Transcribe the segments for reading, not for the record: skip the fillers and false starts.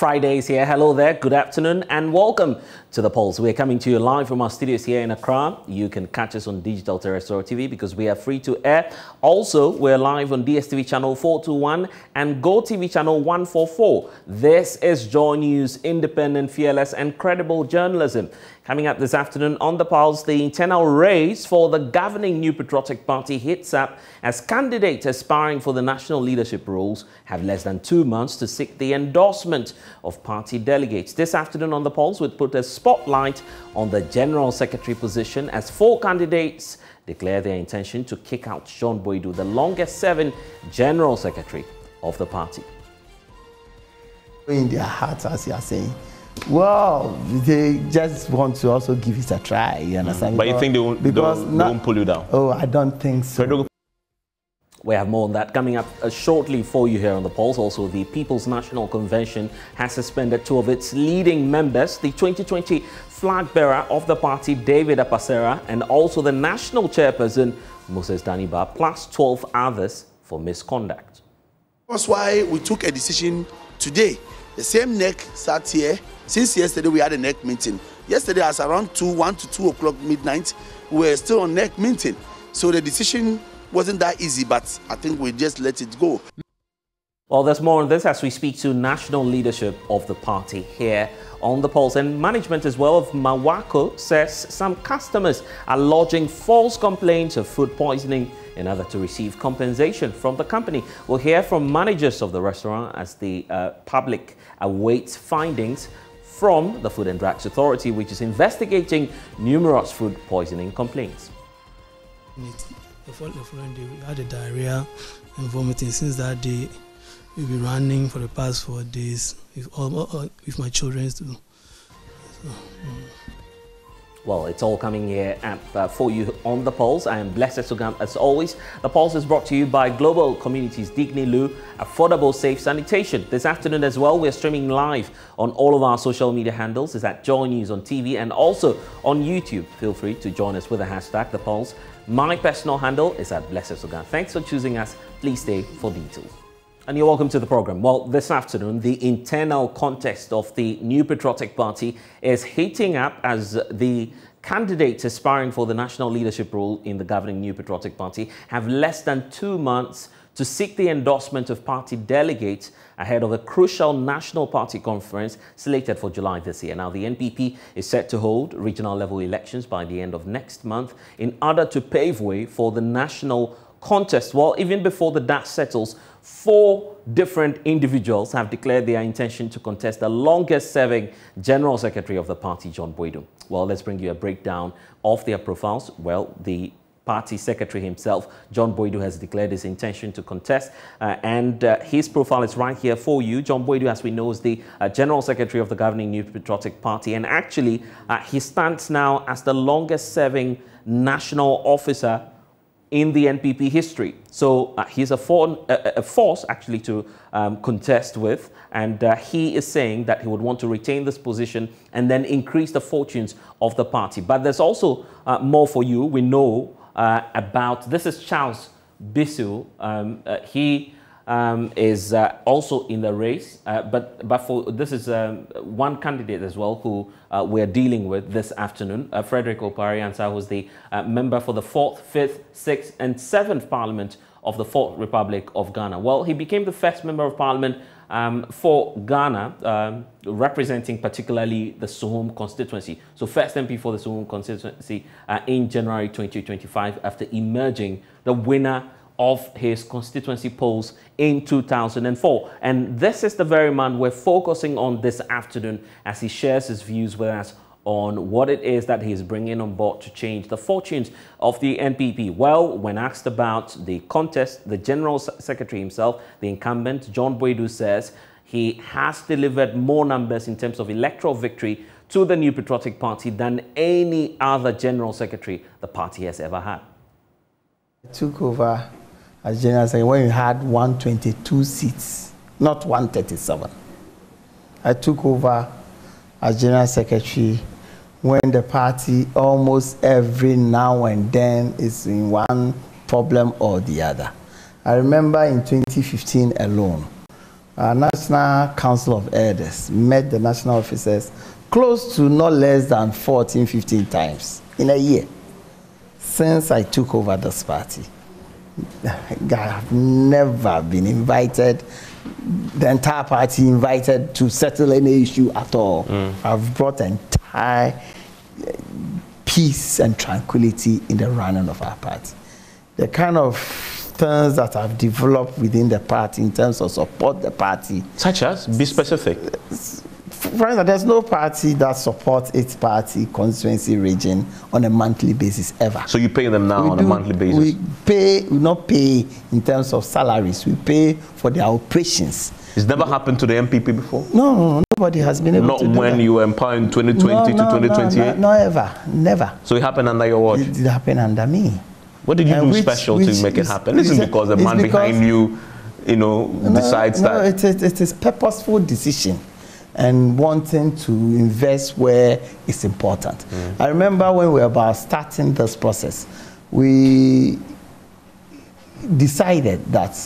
Friday is here. Hello there, good afternoon and welcome to The Pulse. We're coming to you live from our studios here in Accra. You can catch us on digital terrestrial TV because we are free to air. Also, we're live on DSTV channel 421 and GoTV channel 144. This is JoyNews, independent, fearless and credible journalism. Coming up this afternoon on The Pulse, the internal race for the governing New Patriotic Party hits up as candidates aspiring for the national leadership roles have less than 2 months to seek the endorsement of party delegates. This afternoon on The Pulse, we'll put a spotlight on the General Secretary position as 4 candidates declare their intention to kick out John Boydu, the longest-serving General Secretary of the party. In their hearts, as you are saying, well, they just want to also give it a try, you understand? But you think they won't pull you down? Oh, I don't think so. We have more on that coming up shortly for you here on The Pulse. Also, the People's National Convention has suspended 2 of its leading members, the 2020 flag bearer of the party, David Apasera, and also the national chairperson, Moses Daniba, plus 12 others for misconduct. That's why we took a decision today. The same NEC sat here. Since yesterday, we had a NEC meeting. Yesterday, as around 1 to 2 o'clock midnight, we were still on NEC meeting. So the decision wasn't that easy, but I think we just let it go. Well, there's more on this as we speak to national leadership of the party here on The Pulse. And management as well of Mawako says some customers are lodging false complaints of food poisoning in order to receive compensation from the company. We'll hear from managers of the restaurant as the public awaits findings from the Food and Drugs Authority, which is investigating numerous food poisoning complaints. The following day, we had a diarrhea and vomiting. Since that day, we've been running for the past 4 days with my children too. Well, it's all coming here for you on The Pulse. I am blessed Sogah as always. The Pulse is brought to you by Global Communities, Dignilu, affordable, safe sanitation. This afternoon as well, we're streaming live on all of our social media handles. It's at JoyNews on TV and also on YouTube. Feel free to join us with the hashtag The Pulse. My personal handle is at Blessed Sogah. Thanks for choosing us. Please stay for details. And you're welcome to the program. Well, this afternoon, the internal contest of the New Patriotic Party is heating up as the candidates aspiring for the national leadership role in the governing New Patriotic Party have less than 2 months to seek the endorsement of party delegates ahead of a crucial national party conference slated for July this year. Now, the NPP is set to hold regional level elections by the end of next month in order to pave way for the national contest. Well, even before the dust settles, 4 different individuals have declared their intention to contest the longest-serving General Secretary of the party, John Boydu. Well, let's bring you a breakdown of their profiles. Well, the party secretary himself, John Boydu, has declared his intention to contest, and his profile is right here for you. John Boydu, as we know, is the General Secretary of the governing New Patriotic Party, and actually he stands now as the longest-serving national officer in the NPP history. So he's a force actually to contest with, and he is saying that he would want to retain this position and then increase the fortunes of the party. But there's also more for you. We know about, this is Charles Bisu. He is also in the race, but for this is one candidate as well who we're dealing with this afternoon, Frederick Opariansa, who's the member for the 4th, 5th, 6th and 7th Parliament of the 4th Republic of Ghana. Well, he became the first member of Parliament for Ghana, representing particularly the Sohum constituency. So first MP for the Sohum constituency in January 2025 after emerging the winner of his constituency polls in 2004. And this is the very man we're focusing on this afternoon as he shares his views with us on what it is that he's bringing on board to change the fortunes of the NPP. Well, when asked about the contest, the General Secretary himself, the incumbent, John Boydu, says he has delivered more numbers in terms of electoral victory to the New Patriotic Party than any other General Secretary the party has ever had. I took over as General Secretary when we had 122 seats, not 137. I took over as General Secretary when the party almost every now and then is in one problem or the other. I remember in 2015 alone, our National Council of Elders met the national officers close to not less than 14, 15 times in a year since I took over this party. I have never been invited, the entire party invited to settle any issue at all. I've brought entire peace and tranquility in the running of our party. The kind of things that have developed within the party in terms of support the party. Such as? Be specific. For instance, there's no party that supports its party constituency region on a monthly basis ever. So you pay them now on a monthly basis? We not pay in terms of salaries. We pay for their operations. It's never happened to the MPP before? No, nobody has been able to do that. Not when you were empowered in 2020 to 2028? No, ever. Never. So it happened under your watch? It happened under me. What did you do special to make it happen? This is because the man behind you, decides that. No, it is purposeful decision and wanting to invest where it's important. I remember when we were about starting this process, we decided that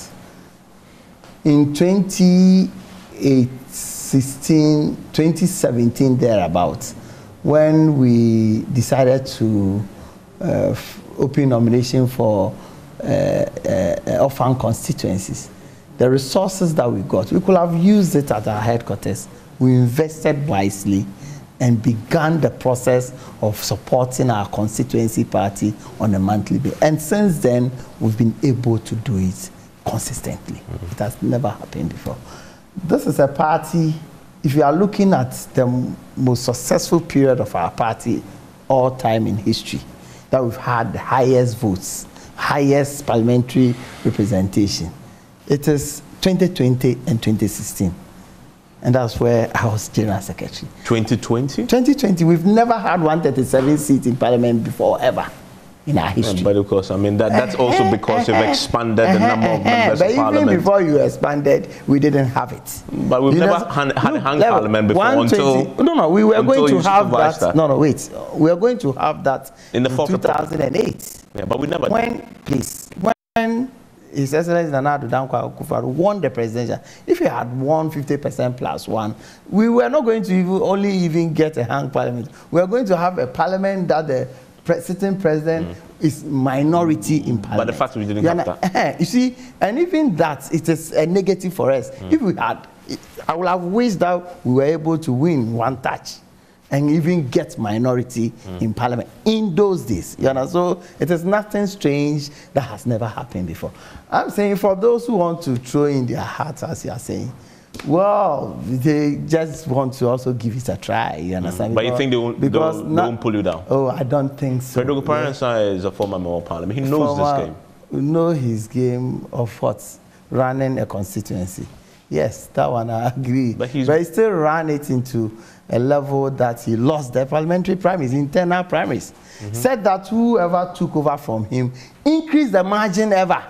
in 2017 thereabouts, when we decided to open nomination for orphan constituencies, the resources that we got, we could have used it at our headquarters. We invested wisely and began the process of supporting our constituency party on a monthly basis. And since then, we've been able to do it consistently. It has never happened before. This is a party, if you are looking at the most successful period of our party all time in history, that we've had the highest votes, highest parliamentary representation. It is 2020 and 2016. And that's where I was General Secretary. 2020? 2020, we've never had 137 seats in Parliament before, ever, in our history. But of course, I mean, that's also because you've expanded the number of members of Parliament. But even before you expanded, we didn't have it. But we've never had a hung Parliament before until... No, we were going to have that. No, wait. We are going to have that in the 2008. Yeah, but we never did. When His Excellency Nana Addo Dankwa Akufo-Addo won the presidential, if he had won 50% plus one, we were not going to even get a hung parliament. We are going to have a parliament that the sitting president is minority in parliament. But the fact we didn't have that. You see, and even that, it is a negative for us. If we had, I would have wished that we were able to win one touch and even get minority in parliament in those days. You know, so it is nothing strange that has never happened before. I'm saying for those who want to throw in their hearts, as you are saying, well, they just want to also give it a try. You understand? But you think they won't pull you down? Oh, I don't think so. Pedro Parensa is a former member of parliament. He knows this game. Know his game of what? Running a constituency. Yes, that one I agree. But he still ran it into a level that he lost the parliamentary primaries, internal primaries. Said that whoever took over from him increased the margin ever.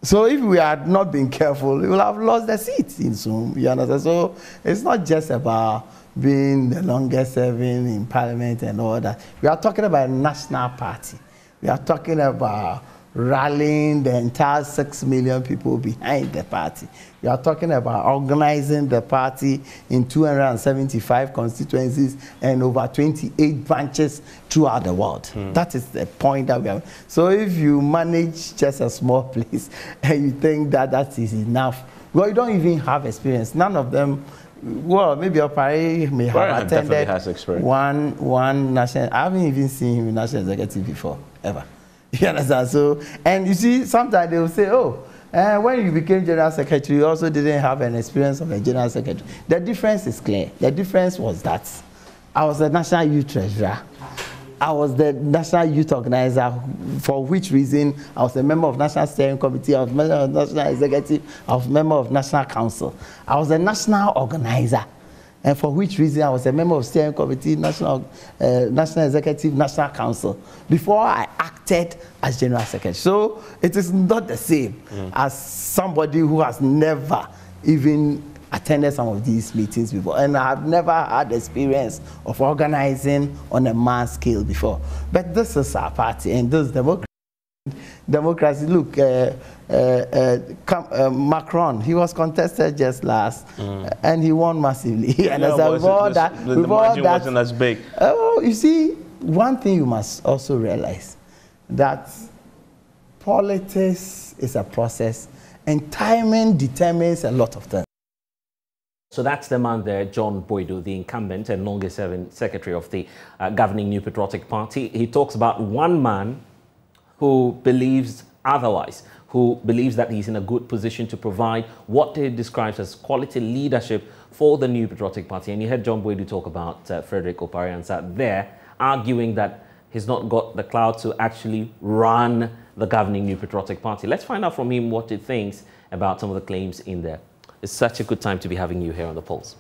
So if we had not been careful, we would have lost the seat in Zoom. You understand? So it's not just about being the longest serving in parliament and all that. We are talking about a national party. We are talking about rallying the entire 6 million people behind the party. We are talking about organizing the party in 275 constituencies and over 28 branches throughout the world. That is the point that we have. So if you manage just a small place and you think that that is enough, well, you don't even have experience. None of them. Well, maybe Opare may have attended one national. I haven't even seen him in national executive before, ever. You understand? So, and you see, sometimes they will say, oh, when you became General Secretary, you also didn't have an experience of a General Secretary. The difference is clear. The difference was that I was the National Youth Treasurer. I was the National Youth Organizer, for which reason I was a member of National Steering Committee, I was a member of National Executive, I was a member of National Council. I was a National Organizer. And for which reason I was a member of Steering Committee, National Executive, National Council, before I acted as General Secretary. So it is not the same as somebody who has never even attended some of these meetings before. And I have never had experience of organizing on a mass scale before. But this is our party, and this democracy. democracy. Look, Macron, he was contested just last, and he won massively. And as with all that, wasn't as big. Oh, you see, one thing you must also realize, that politics is a process, and timing determines a lot of things. So that's the man there, John Boydu, the incumbent and longest-serving secretary of the governing New Patriotic Party. He talks about one man who believes otherwise, who believes that he's in a good position to provide what he describes as quality leadership for the New Patriotic Party. And you heard John Boydu talk about Frederick Opariansa there, arguing that he's not got the clout to actually run the governing New Patriotic Party. Let's find out from him what he thinks about some of the claims in there. It's such a good time to be having you here on the Pulse.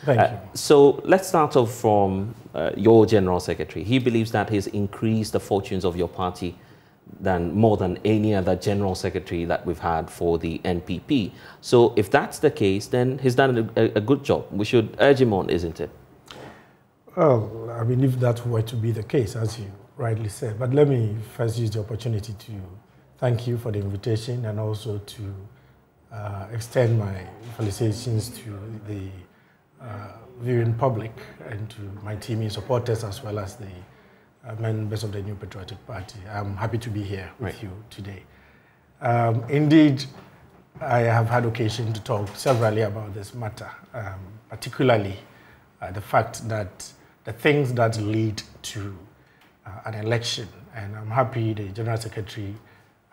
Thank you. So let's start off from your General Secretary. He believes that he's increased the fortunes of your party more than any other General Secretary that we've had for the NPP. So if that's the case, then he's done a good job. We should urge him on, isn't it? Well, I mean, if that were to be the case, as you rightly said. But let me first use the opportunity to thank you for the invitation and also to extend my felicitations to the viewing public and to my team supporters as well as the members of the New Patriotic Party. I'm happy to be here with you today. Indeed, I have had occasion to talk severally about this matter, particularly the fact that the things that lead to an election, and I'm happy the General Secretary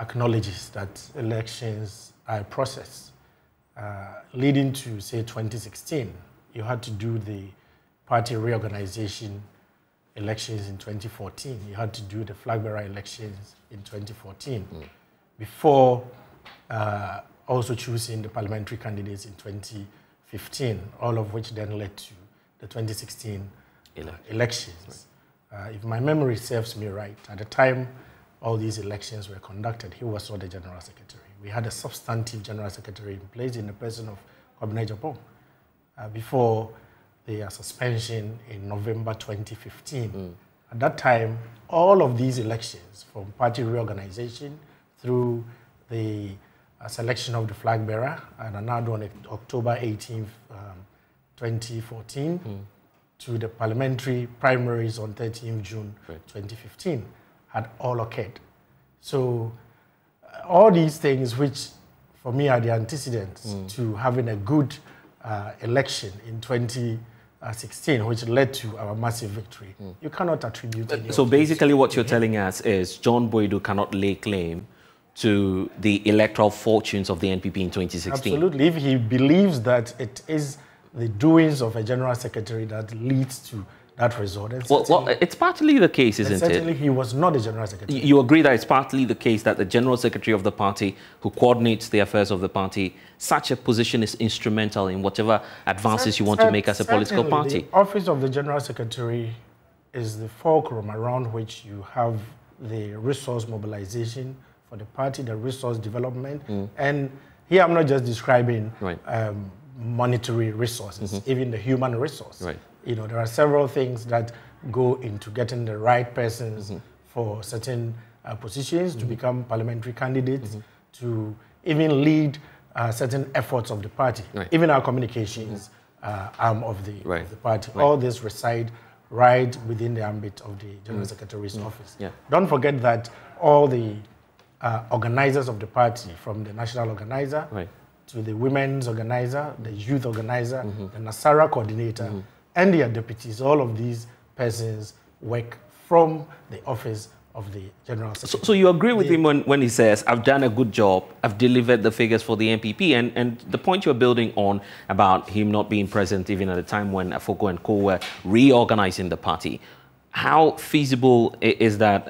acknowledges that elections are a process. Leading to, say, 2016, you had to do the party reorganization elections in 2014. You had to do the flag bearer elections in 2014 before also choosing the parliamentary candidates in 2015, all of which then led to the 2016 elections. If my memory serves me right, at the time all these elections were conducted, he was not the General Secretary. We had a substantive General Secretary in place in the person of Kwabena Japong before the suspension in November 2015. At that time, all of these elections, from party reorganization through the selection of the flag bearer, and another on October 18th, 2014, to the parliamentary primaries on 13th June 2015, had all occurred. So all these things, which for me are the antecedents to having a good election in 2016, which led to our massive victory, you cannot attribute any So basically what you're telling us is John Boydu cannot lay claim to the electoral fortunes of the NPP in 2016. Absolutely. If he believes that it is the doings of a General Secretary that leads to that result. Well, it's partly the case, isn't it? Certainly he was not the General Secretary. You agree that it's partly the case that the General Secretary of the party, who coordinates the affairs of the party, such a position is instrumental in whatever advances you want to make as a political party? The office of the General Secretary is the fulcrum around which you have the resource mobilization for the party, the resource development. And here I'm not just describing monetary resources, even the human resource. You know, there are several things that go into getting the right persons for certain positions, to become parliamentary candidates, to even lead certain efforts of the party, even our communications arm of the party. All this reside right within the ambit of the General Secretary's office. Don't forget that all the organizers of the party, from the national organizer to the women's organizer, the youth organizer, the Nasara coordinator, and their deputies, all of these persons work from the office of the General Secretary. So you agree with him when he says, I've done a good job, I've delivered the figures for the NPP, and the point you're building on about him not being present even at a time when Afoko and Co were reorganizing the party. How feasible is that,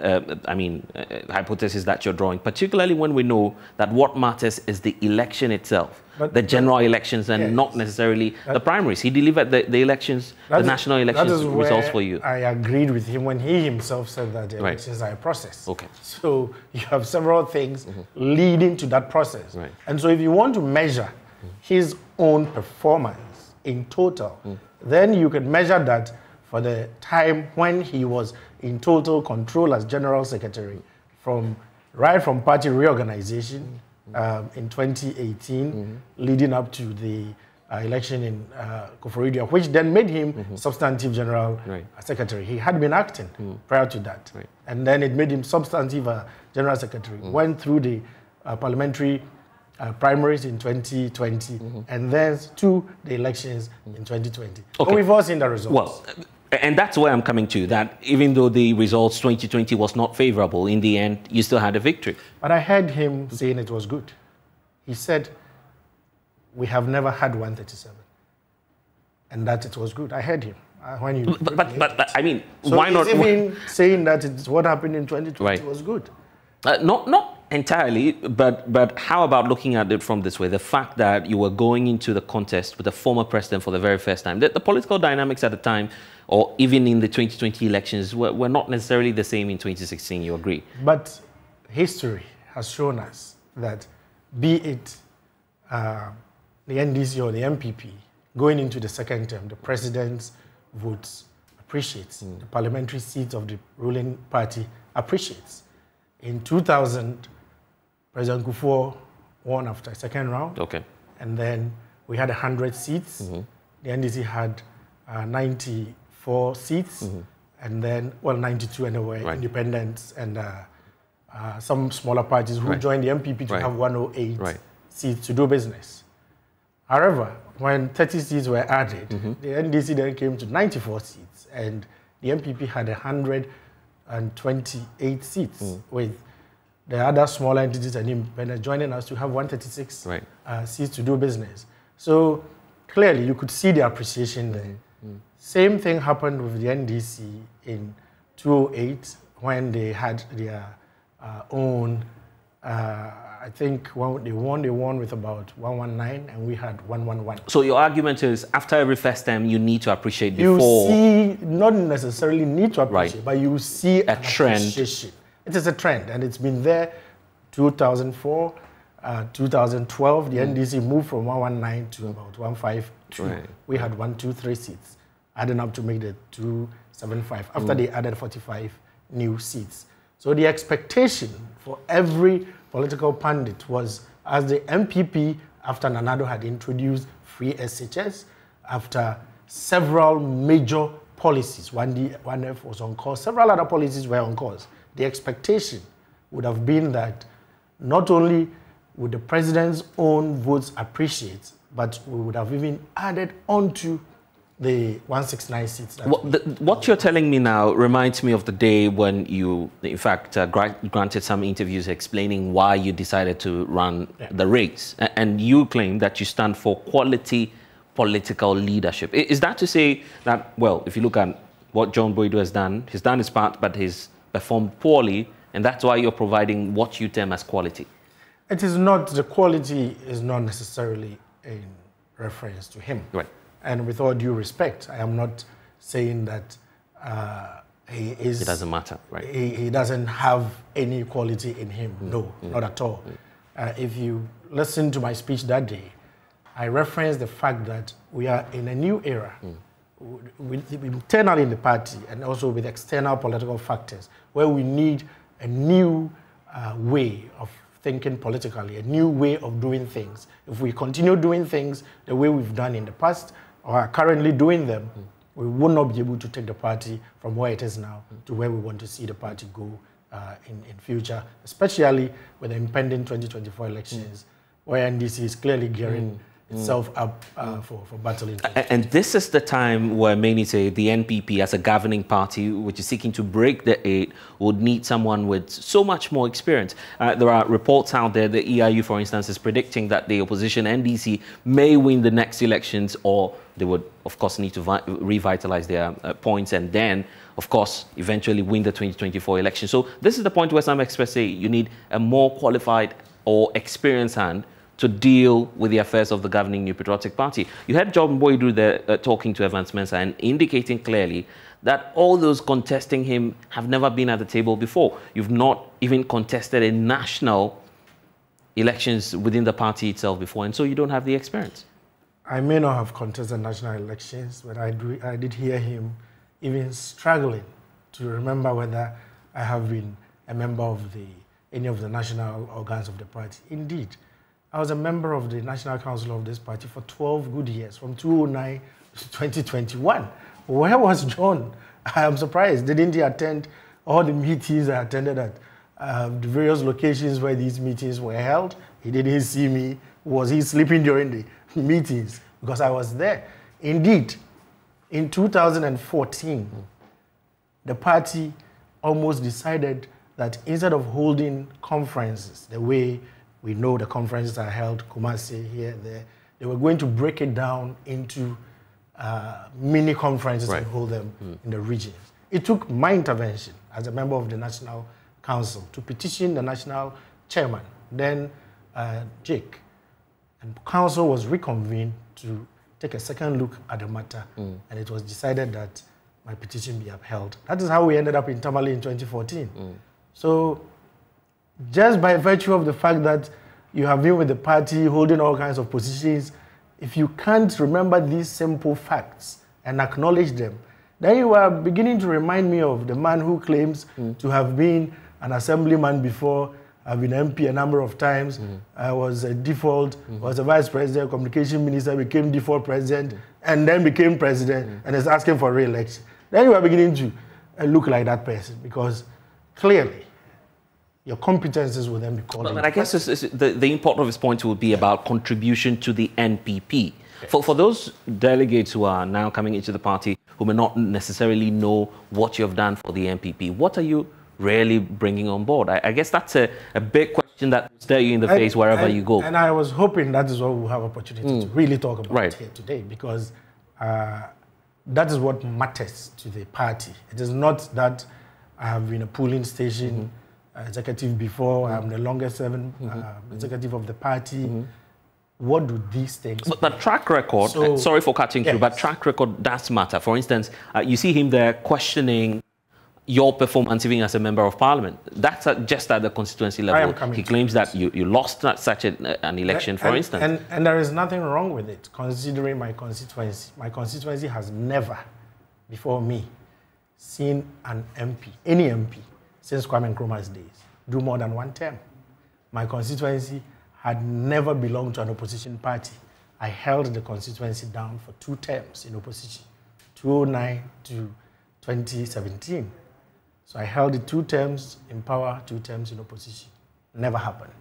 hypothesis that you're drawing, particularly when we know that what matters is the election itself, the general elections, and not necessarily the primaries? He delivered the elections, the national elections results for you. I agreed with him when he himself said that the elections are a process. So you have several things leading to that process. And so if you want to measure his own performance in total, then you can measure that for the time when he was in total control as General Secretary, from right from party reorganization in 2018, leading up to the election in Koforidua, which then made him substantive general secretary. He had been acting prior to that. And then it made him substantive general secretary. Went through the parliamentary primaries in 2020, and then to the elections in 2020. Okay. But we've all seen the results. Well, and that's where I'm coming to, that even though the results 2020 was not favorable, in the end, you still had a victory. But I heard him saying it was good. He said, we have never had 137, and that it was good. I heard him. When you but I mean, so why not? Even saying that it's what happened in 2020 was good. Not entirely, but how about looking at it from this way? The fact that you were going into the contest with a former president for the very first time, the political dynamics at the time, or even in the 2020 elections, were not necessarily the same in 2016, you agree? But history has shown us that, be it the NDC or the MPP, going into the second term, the president's votes appreciates. The parliamentary seats of the ruling party appreciates. In 2000, President Kufuor won after a second round. Okay. And then we had 100 seats. The NDC had 94 seats. And then, well, 92 anyway, independents and some smaller parties who joined the MPP to have 108 seats to do business. However, when 30 seats were added, the NDC then came to 94 seats, and the MPP had 128 seats, with the other smaller entities and independents joining us to have 136 seats to do business. So clearly, you could see the appreciation there. Same thing happened with the NDC in 2008 when they had their own. I think when they won with about 119, and we had 111. So your argument is, after every first term, you need to appreciate before. You see, not necessarily need to appreciate, but you see a trend. Appreciation. It is a trend, and it's been there. 2004, 2012, the NDC moved from 119 to about 152. We had 123 seats, adding up to make the 275. After they added 45 new seats. So the expectation for every political pundit was, as the MPP, after Nanado had introduced free SHS, after several major policies, 1D, 1F was on course, several other policies were on course, the expectation would have been that not only would the president's own votes appreciate, but we would have even added onto the 169 seats. What you're telling me now reminds me of the day when you, in fact, granted some interviews explaining why you decided to run the race. And you claim that you stand for quality political leadership. Is that to say that, well, if you look at what John Boydu has done, he's done his part, but he's performed poorly, and that's why you're providing what you term as quality? It is not, the quality is not necessarily in reference to him. Right. And with all due respect, I am not saying that he is... It doesn't matter, right? He doesn't have any quality in him. No, not at all. If you listen to my speech that day, I referenced the fact that we are in a new era, internally in the party and also with external political factors, where we need a new way of thinking politically, a new way of doing things. If we continue doing things the way we've done in the past, or are currently doing them, we will not be able to take the party from where it is now to where we want to see the party go in future, especially with the impending 2024 elections, where NDC is clearly gearing itself up for battling. And this is the time where many say the NPP, as a governing party, which is seeking to break the 8, would need someone with so much more experience. There are reports out there, the EIU, for instance, is predicting that the opposition NDC may win the next elections, or they would, of course, need to revitalize their points and then, of course, eventually win the 2024 election. So this is the point where some experts say you need a more qualified or experienced hand to deal with the affairs of the governing New Patriotic Party. You had John Boydu there talking to Evans Mensah and indicating clearly that all those contesting him have never been at the table before. You've not even contested in national elections within the party itself before, and so you don't have the experience. I may not have contested national elections, but I did hear him even struggling to remember whether I have been a member of the any of the national organs of the party. Indeed, I was a member of the National Council of this party for 12 good years, from 2009 to 2021. Where was John? I am surprised. Didn't he attend all the meetings I attended at the various locations where these meetings were held? He didn't see me. Was he sleeping during the meetings? Because I was there. Indeed, in 2014, the party almost decided that instead of holding conferences the way we know the conferences are held, Kumasi, here, there, they were going to break it down into mini conferences and hold them in the regions. It took my intervention as a member of the National Council to petition the national chairman, then Jake, and council was reconvened to take a second look at the matter, and it was decided that my petition be upheld. That is how we ended up in Tamale in 2014. So just by virtue of the fact that you have been with the party holding all kinds of positions, if you can't remember these simple facts and acknowledge them, then you are beginning to remind me of the man who claims to have been an assemblyman before. I've been MP a number of times. I was a default, was a vice president, communication minister, became default president, and then became president, and is asking for re-election. Then you are beginning to look like that person, because clearly your competences will then be called. But I guess the import of his point would be about contribution to the NPP. Yes. For those delegates who are now coming into the party who may not necessarily know what you have done for the NPP, what are you really bringing on board? I guess that's a big question that will stare you in the face wherever you go. And I was hoping that is what we'll have opportunity to really talk about here today, because that is what matters to the party. It is not that I have been a polling station executive before. I'm the longest serving executive of the party. What do these things But the track record, sorry for cutting through, but track record does matter. For instance, you see him there questioning your performance even as a member of parliament. That's just at the constituency level. He claims that you lost such an election, for instance. And there is nothing wrong with it, considering my constituency. My constituency has never, before me, seen an MP, any MP, since Kwame Nkrumah's days, do more than one term. My constituency had never belonged to an opposition party. I held the constituency down for 2 terms in opposition, 2009 to 2017. So I held it 2 terms in power, 2 terms in opposition. Never happened.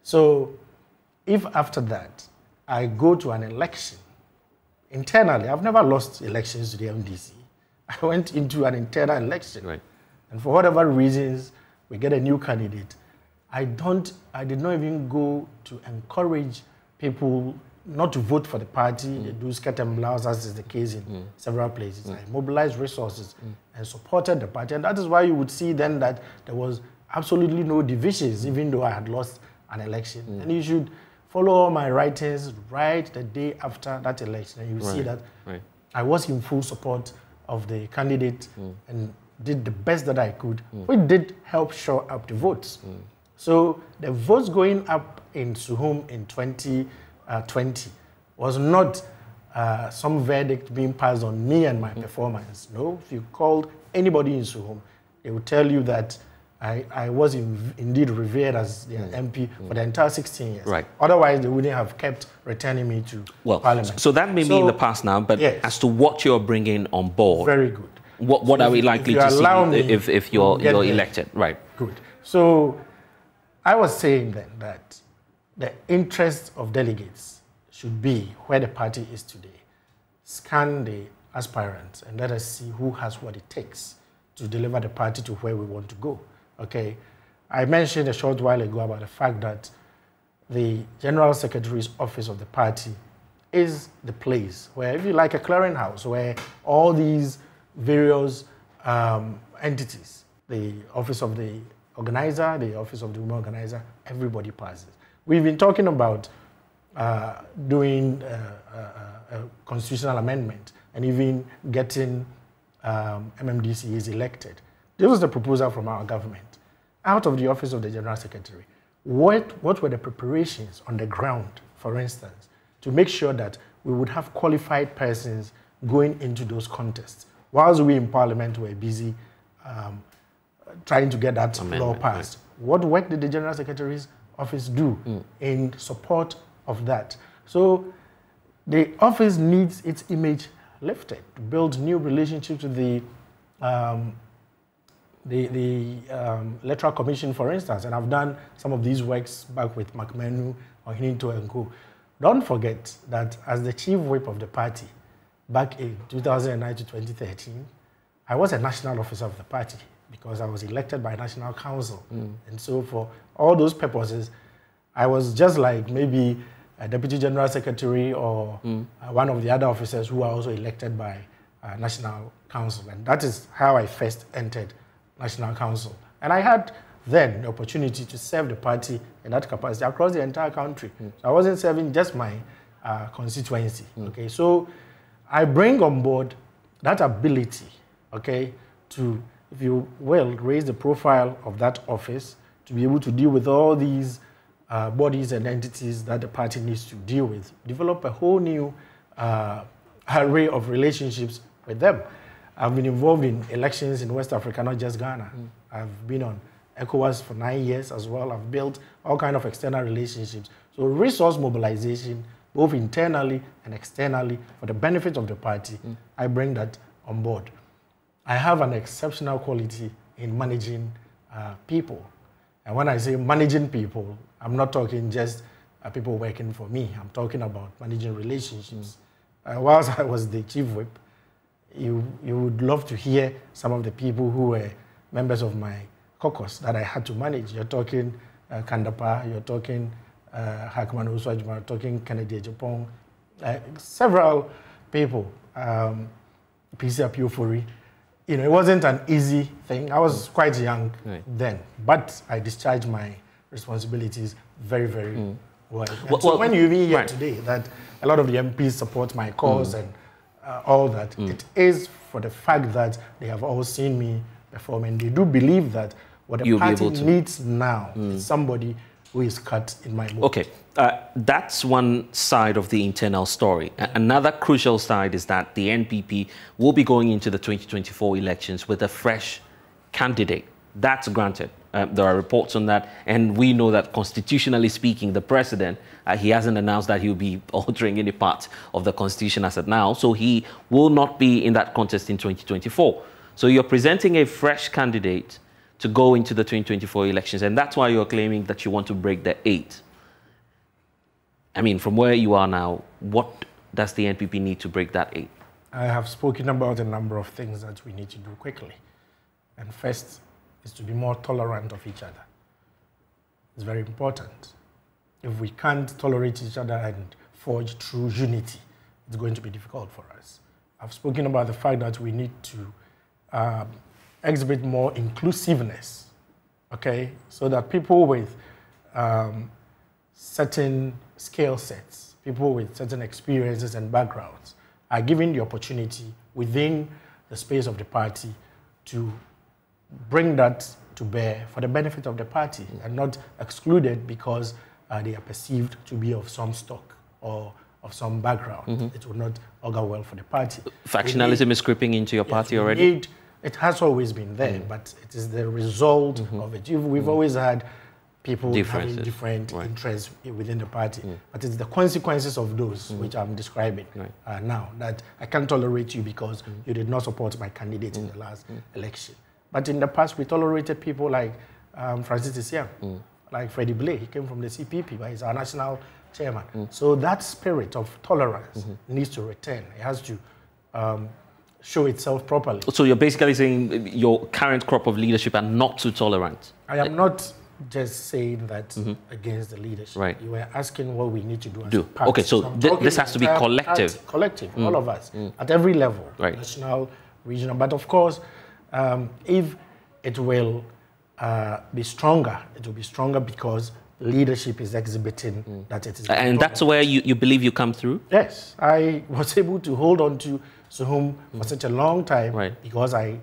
So if after that I go to an election, internally, I've never lost elections to the MDC. I went into an internal election. And for whatever reasons, we get a new candidate. I did not even go to encourage people not to vote for the party. They do skirt and blouse, as is the case in several places. I mobilized resources and supported the party. And that is why you would see then that there was absolutely no divisions, even though I had lost an election. And you should follow all my writings right the day after that election, and you will see that I was in full support of the candidate and did the best that I could, which did help shore up the votes. So the votes going up in Suhum in 2020 was not some verdict being passed on me and my performance. No, if you called anybody in Suhum, they would tell you that I was indeed revered as the MP for the entire 16 years. Otherwise, they wouldn't have kept returning me to Parliament. So that may be in the past now, but as to what you're bringing on board. Very good. What are we likely to see if you're elected? Good. So I was saying then that the interest of delegates should be where the party is today. Scan the aspirants and let us see who has what it takes to deliver the party to where we want to go. Okay, I mentioned a short while ago about the fact that the General Secretary's office of the party is the place where, if you like, a clearinghouse, where all these various entities, the office of the organizer, the office of the women organizer, everybody passes. We've been talking about doing a constitutional amendment and even getting MMDCs elected. This was the proposal from our government. Out of the office of the General Secretary, what were the preparations on the ground, for instance, to make sure that we would have qualified persons going into those contests, whilst we in Parliament were busy trying to get that law passed. What work did the General Secretary's office do in support of that? So the office needs its image lifted to build new relationships with the Electoral Commission, for instance, and I've done some of these works back with McMenu, Ohininto and Co. Don't forget that as the chief whip of the party back in 2009 to 2013, I was a national officer of the party because I was elected by National Council. And so for all those purposes, I was just like maybe a Deputy General Secretary or one of the other officers who are also elected by National Council. And that is how I first entered National Council. And I had then the opportunity to serve the party in that capacity across the entire country. So I wasn't serving just my constituency. Okay, so I bring on board that ability, okay, to, if you will, raise the profile of that office to be able to deal with all these bodies and entities that the party needs to deal with, develop a whole new array of relationships with them. I've been involved in elections in West Africa, not just Ghana. I've been on ECOWAS for 9 years as well. I've built all kinds of external relationships. So resource mobilization, both internally and externally, for the benefit of the party, I bring that on board. I have an exceptional quality in managing people. And when I say managing people, I'm not talking just people working for me. I'm talking about managing relationships. Whilst I was the chief whip, you would love to hear some of the people who were members of my caucus that I had to manage. You're talking Kandapa, you're talking Hakman Uswajima, you're talking Kennedy Ejapong, several people, PC Apiofori. You know, it wasn't an easy thing. I was quite young then, but I discharged my responsibilities very, very well. So when you even hear today that a lot of the MPs support my cause and all that, it is for the fact that they have all seen me perform, and they do believe that what the party needs now is somebody who is cut in my mold. Okay, that's one side of the internal story. Another crucial side is that the NPP will be going into the 2024 elections with a fresh candidate. That's granted. There are reports on that, and we know that constitutionally speaking, the president, he hasn't announced that he'll be altering any part of the constitution as of now, so he will not be in that contest in 2024. So you're presenting a fresh candidate to go into the 2024 elections, and that's why you're claiming that you want to break the 8. I mean, from where you are now, what does the NPP need to break that 8? I have spoken about a number of things that we need to do quickly. And first is to be more tolerant of each other. It's very important. If we can't tolerate each other and forge true unity, it's going to be difficult for us. I've spoken about the fact that we need to exhibit more inclusiveness, okay, so that people with certain skill sets, people with certain experiences and backgrounds are given the opportunity within the space of the party to bring that to bear for the benefit of the party and not excluded because they are perceived to be of some stock or of some background. It will not augur well for the party. Factionalism is creeping into your party already? It has always been there, but it is the result of it. We've always had people having different interests within the party, but it's the consequences of those which I'm describing now, that I can't tolerate you because you did not support my candidate in the last election. But in the past, we tolerated people like Francis Isiang, like Freddie Blay. He came from the CPP, but he's our national chairman. So that spirit of tolerance needs to return. It has to show itself properly. So you're basically saying your current crop of leadership are not too tolerant? I am not just saying that against the leadership. Right. You were asking what we need to do as a party. Okay, so this has to be collective. Collective, all of us, at every level, national, regional. But of course, if it will be stronger, it will be stronger because leadership is exhibiting that it is. And that's where you believe you come through? Yes. I was able to hold on to Suhum for such a long time because I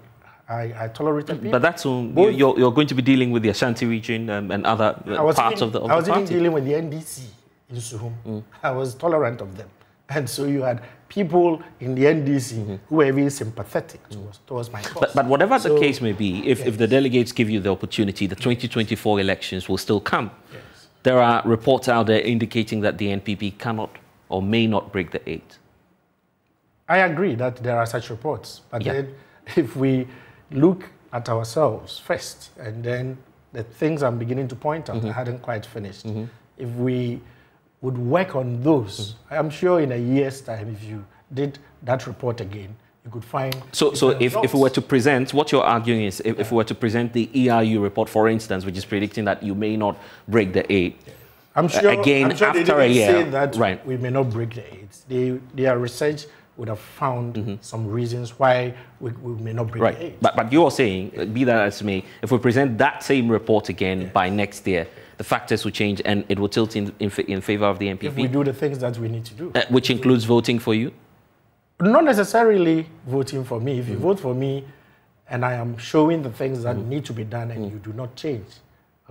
tolerated people. But that's you're going to be dealing with the Ashanti region and other parts of the party. I was even dealing with the NDC in Suhum. I was tolerant of them. And so you had people in the NDC who were even sympathetic towards my cause. But whatever the case may be, if the delegates give you the opportunity, the 2024 elections will still come. Yes. There are reports out there indicating that the NPP cannot or may not break the 8. I agree that there are such reports. But then if we look at ourselves first, and then the things I'm beginning to point out, I hadn't quite finished. If we would work on those, I'm sure in a year's time, if you did that report again, you could find... So if we were to present, what you're arguing is, if we were to present the ERU report, for instance, which is predicting that you may not break the 8, I'm sure, again, after a year, say that we may not break the 8. Their research would have found some reasons why we may not break the 8. But you're saying, be that as may, if we present that same report again by next year, the factors will change and it will tilt in favor of the NPP? If we do the things that we need to do. Which includes voting for you? Not necessarily voting for me. If you vote for me and I am showing the things that need to be done and you do not change,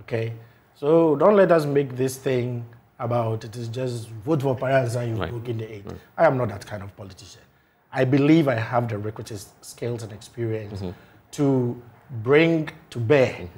okay? So don't let us make this thing about it is just vote for Perez and you book in the 8. I am not that kind of politician. I believe I have the requisite skills and experience to bring to bear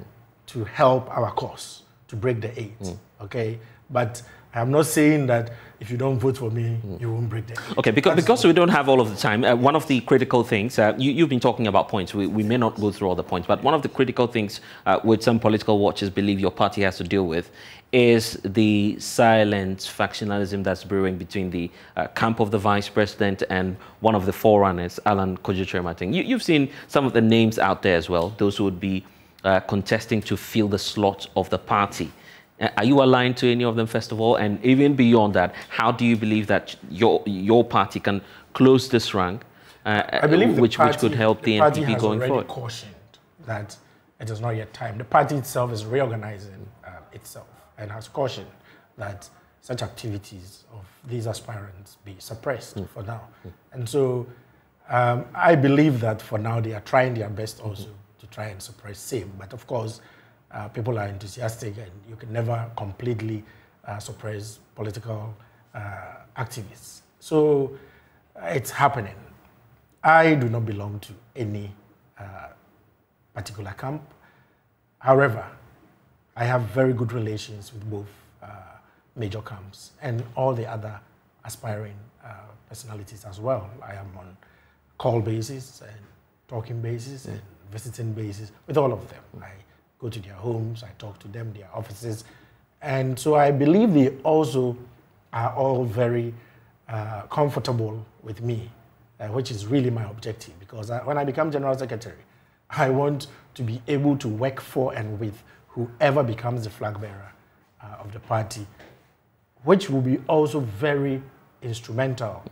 to help our cause, to break the 8, okay? But I'm not saying that if you don't vote for me, you won't break the 8. Okay, because we don't have all of the time, one of the critical things, you've been talking about points, we may not go through all the points, but one of the critical things which some political watchers believe your party has to deal with is the silent factionalism that's brewing between the camp of the vice president and one of the forerunners, Alan Kojo-Tremating. You've seen some of the names out there as well, those who would be contesting to fill the slot of the party. Are you aligned to any of them, first of all? And even beyond that, how do you believe that your party can close this rank, I believe which could help the NPP going forward? The party has already cautioned that it is not yet time. The party itself is reorganizing itself and has cautioned that such activities of these aspirants be suppressed for now. And so I believe that for now they are trying their best also to try and suppress same. But of course, people are enthusiastic and you can never completely suppress political activists. So it's happening. I do not belong to any particular camp. However, I have very good relations with both major camps and all the other aspiring personalities as well. I am on call basis and talking basis and visiting basis with all of them. I go to their homes, I talk to them, their offices. And so I believe they also are all very comfortable with me, which is really my objective. Because when I become General Secretary, I want to be able to work for and with whoever becomes the flag bearer of the party, which will be also very instrumental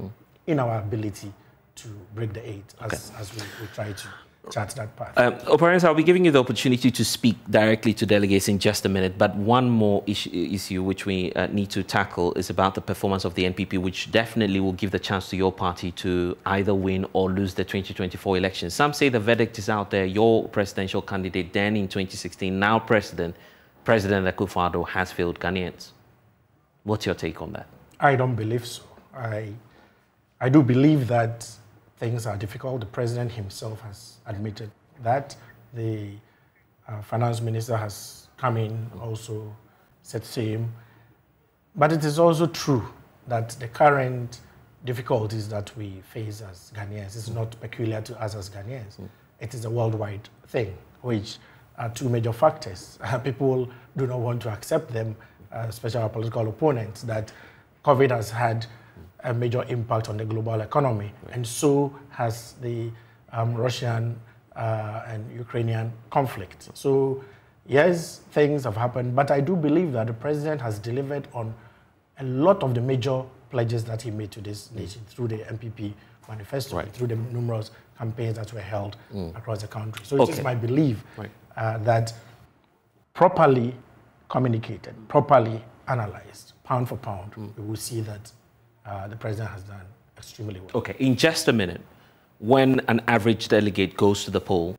in our ability to break the 8 as we try to chart that path. Operance, I'll be giving you the opportunity to speak directly to delegates in just a minute, but one more issue which we need to tackle is about the performance of the NPP, which definitely will give the chance to your party to either win or lose the 2024 elections. Some say the verdict is out there. Your presidential candidate then in 2016, now President Akufo-Addo, has failed Ghanaians. What's your take on that? I don't believe so. I do believe that things are difficult. The president himself has admitted that. The finance minister has come in, also said same. But it is also true that the current difficulties that we face as Ghanaians is not peculiar to us as Ghanaians. It is a worldwide thing, which are two major factors. People do not want to accept them, especially our political opponents, that COVID has had a major impact on the global economy, and so has the Russian and Ukrainian conflict. So yes, things have happened, but I do believe that the president has delivered on a lot of the major pledges that he made to this nation through the MPP manifesto, and through the numerous campaigns that were held across the country. So it is my belief that properly communicated, properly analyzed, pound for pound, we will see that the president has done extremely well. Okay, in just a minute, when an average delegate goes to the poll,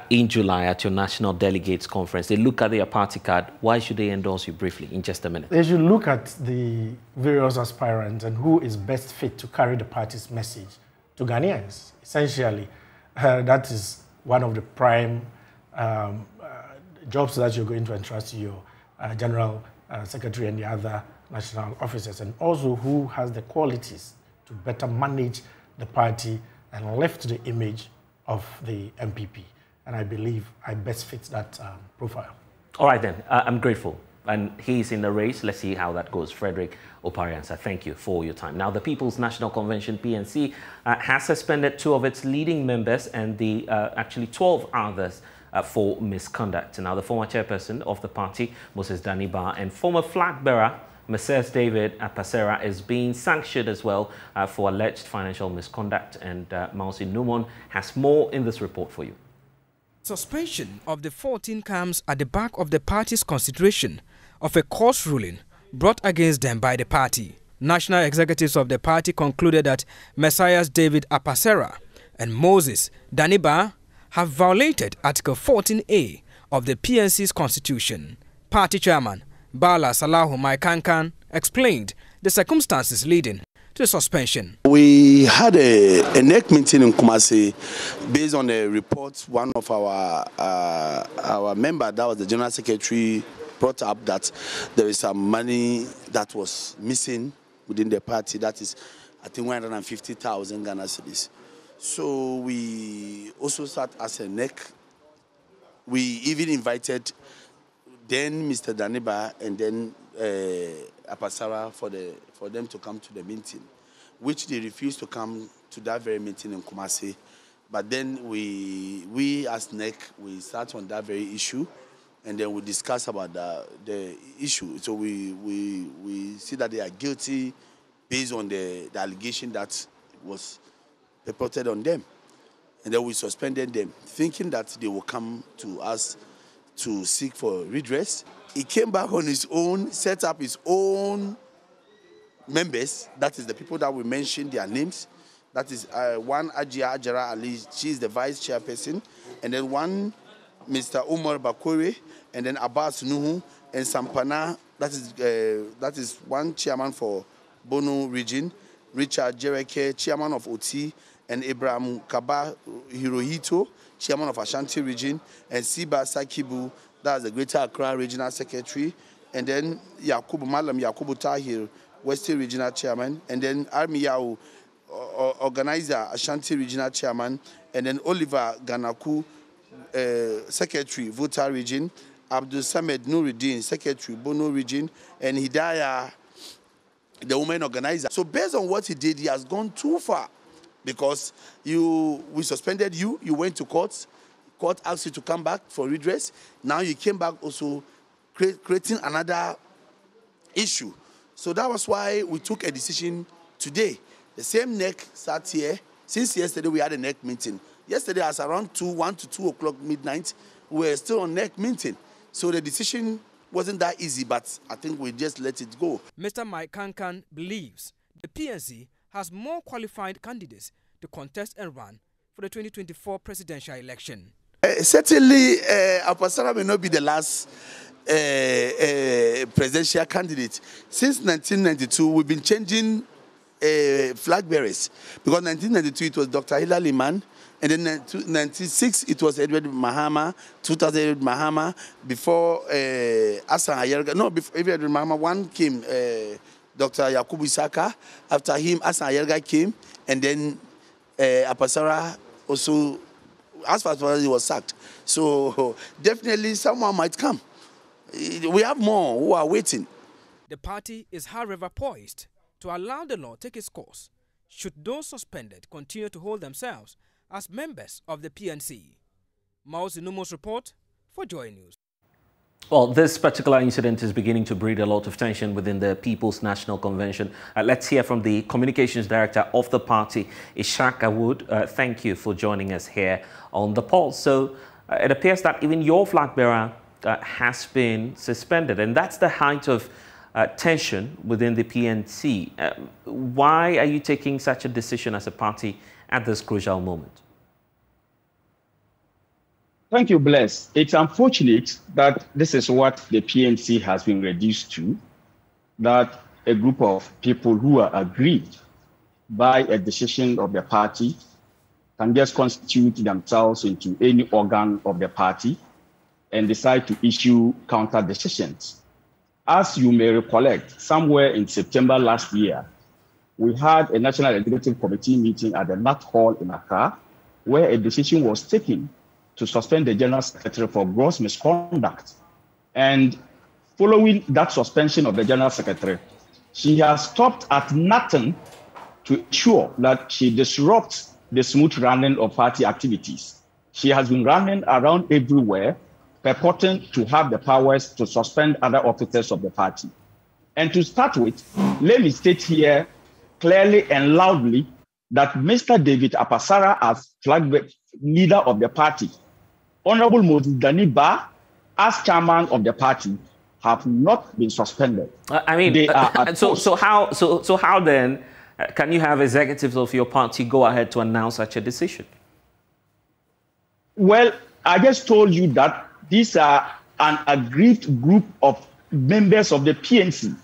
in July at your National Delegates Conference. They look at their party card. Why should they endorse you briefly in just a minute? They should look at the various aspirants and who is best fit to carry the party's message to Ghanaians. Essentially, that is one of the prime jobs that you're going to entrust to your General Secretary and the other national officers, and also who has the qualities to better manage the party and lift the image of the MPP. And I believe I best fit that profile. All right, then. I'm grateful. And he's in the race. Let's see how that goes. Frederick Opariansa, thank you for your time. Now, the People's National Convention, PNC, has suspended 2 of its leading members and the actually 12 others for misconduct. Now, the former chairperson of the party, Moses Daniba, and former flag bearer, Messrs. David Apasera, is being sanctioned as well for alleged financial misconduct. And Mausi Numon has more in this report for you. Suspension of the 14 comes at the back of the party's consideration of a court ruling brought against them by the party. National executives of the party concluded that Messias David Apasera and Moses Daniba have violated Article 14A of the PNC's constitution. Party chairman Bala Salahu Maikankan explained the circumstances leading to the suspension. We had a NEC meeting in Kumasi based on a report one of our member, that was the General Secretary, brought up that there is some money that was missing within the party. That is, I think, 150,000 Ghana cedis. So we also sat as a NEC. We even invited then Mr. Daniba and then Apasara for them to come to the meeting, which they refused to come to that very meeting in Kumasi. But then we as NEC, we sat on that very issue, and then we discussed about the issue. So we see that they are guilty based on the allegation that was reported on them. And then we suspended them, thinking that they will come to us to seek for redress. He came back on his own, set up his own members. That is the people that we mentioned, their names. That is one Ajia Ajara Ali, she is the vice chairperson. And then one Mr. Umar Bakure, and then Abbas Nuhu, and Sampana, that is one chairman for Bono region, Richard Jereke, chairman of OT, and Abraham Kaba Hirohito, chairman of Ashanti region, and Siba Sakibu, that's the Greater Accra Regional Secretary, and then Yakubu Malam Yakubu Tahir, Western Regional Chairman, and then Armi Yao, Organizer, Ashanti Regional Chairman, and then Oliver Ganaku, Secretary, Vota Region, Abdul Samed Nuruddin, Secretary, Bono Region, and Hidayah, the woman organizer. So based on what he did, he has gone too far, because we suspended you, you went to court asked you to come back for redress. Now you came back also creating another issue. So that was why we took a decision today. The same NEC sat here. Since yesterday we had a NEC meeting. Yesterday as around 1 to 2 o'clock midnight, we were still on NEC meeting. So the decision wasn't that easy, but I think we just let it go. Mr. Mike Kankan believes the PNC has more qualified candidates to contest and run for the 2024 presidential election. Certainly, Apasara may not be the last presidential candidate. Since 1992, we've been changing flag bearers. Because 1992, it was Dr. Hilary Man. And then 1996, it was Edward Mahama. 2000, Edward Mahama. Before Asan Ayerga. No, before Edward Mahama, one came, Dr. Yakubu Isaka. After him, Asan Ayerga came. And then Apasara also, as far as he was sacked. So definitely someone might come. We have more who are waiting. The party is, however, poised to allow the law take its course should those suspended continue to hold themselves as members of the PNC. Mausi Numo's report for JoyNews. Well, this particular incident is beginning to breed a lot of tension within the People's National Convention. Let's hear from the Communications Director of the party, Ishaq Awood. Thank you for joining us here on The Pulse. So it appears that even your flag bearer has been suspended, and that's the height of tension within the PNC. Why are you taking such a decision as a party at this crucial moment? Thank you, Bless. It's unfortunate that this is what the PNC has been reduced to, that a group of people who are aggrieved by a decision of the party can just constitute themselves into any organ of the party and decide to issue counter decisions. As you may recollect, somewhere in September last year, we had a National Executive Committee meeting at the NAT Hall in Accra, where a decision was taken to suspend the General Secretary for gross misconduct. And following that suspension of the General Secretary, she has stopped at nothing to ensure that she disrupts the smooth running of party activities. She has been running around everywhere, purporting to have the powers to suspend other officers of the party. And to start with, let me state here clearly and loudly that Mr. David Apasara, as flag leader of the party, Honorable Moses Daniba, as chairman of the party, have not been suspended. I mean, they are so how then can you have executives of your party go ahead to announce such a decision? Well, I just told you that these are an aggrieved group of members of the PNC.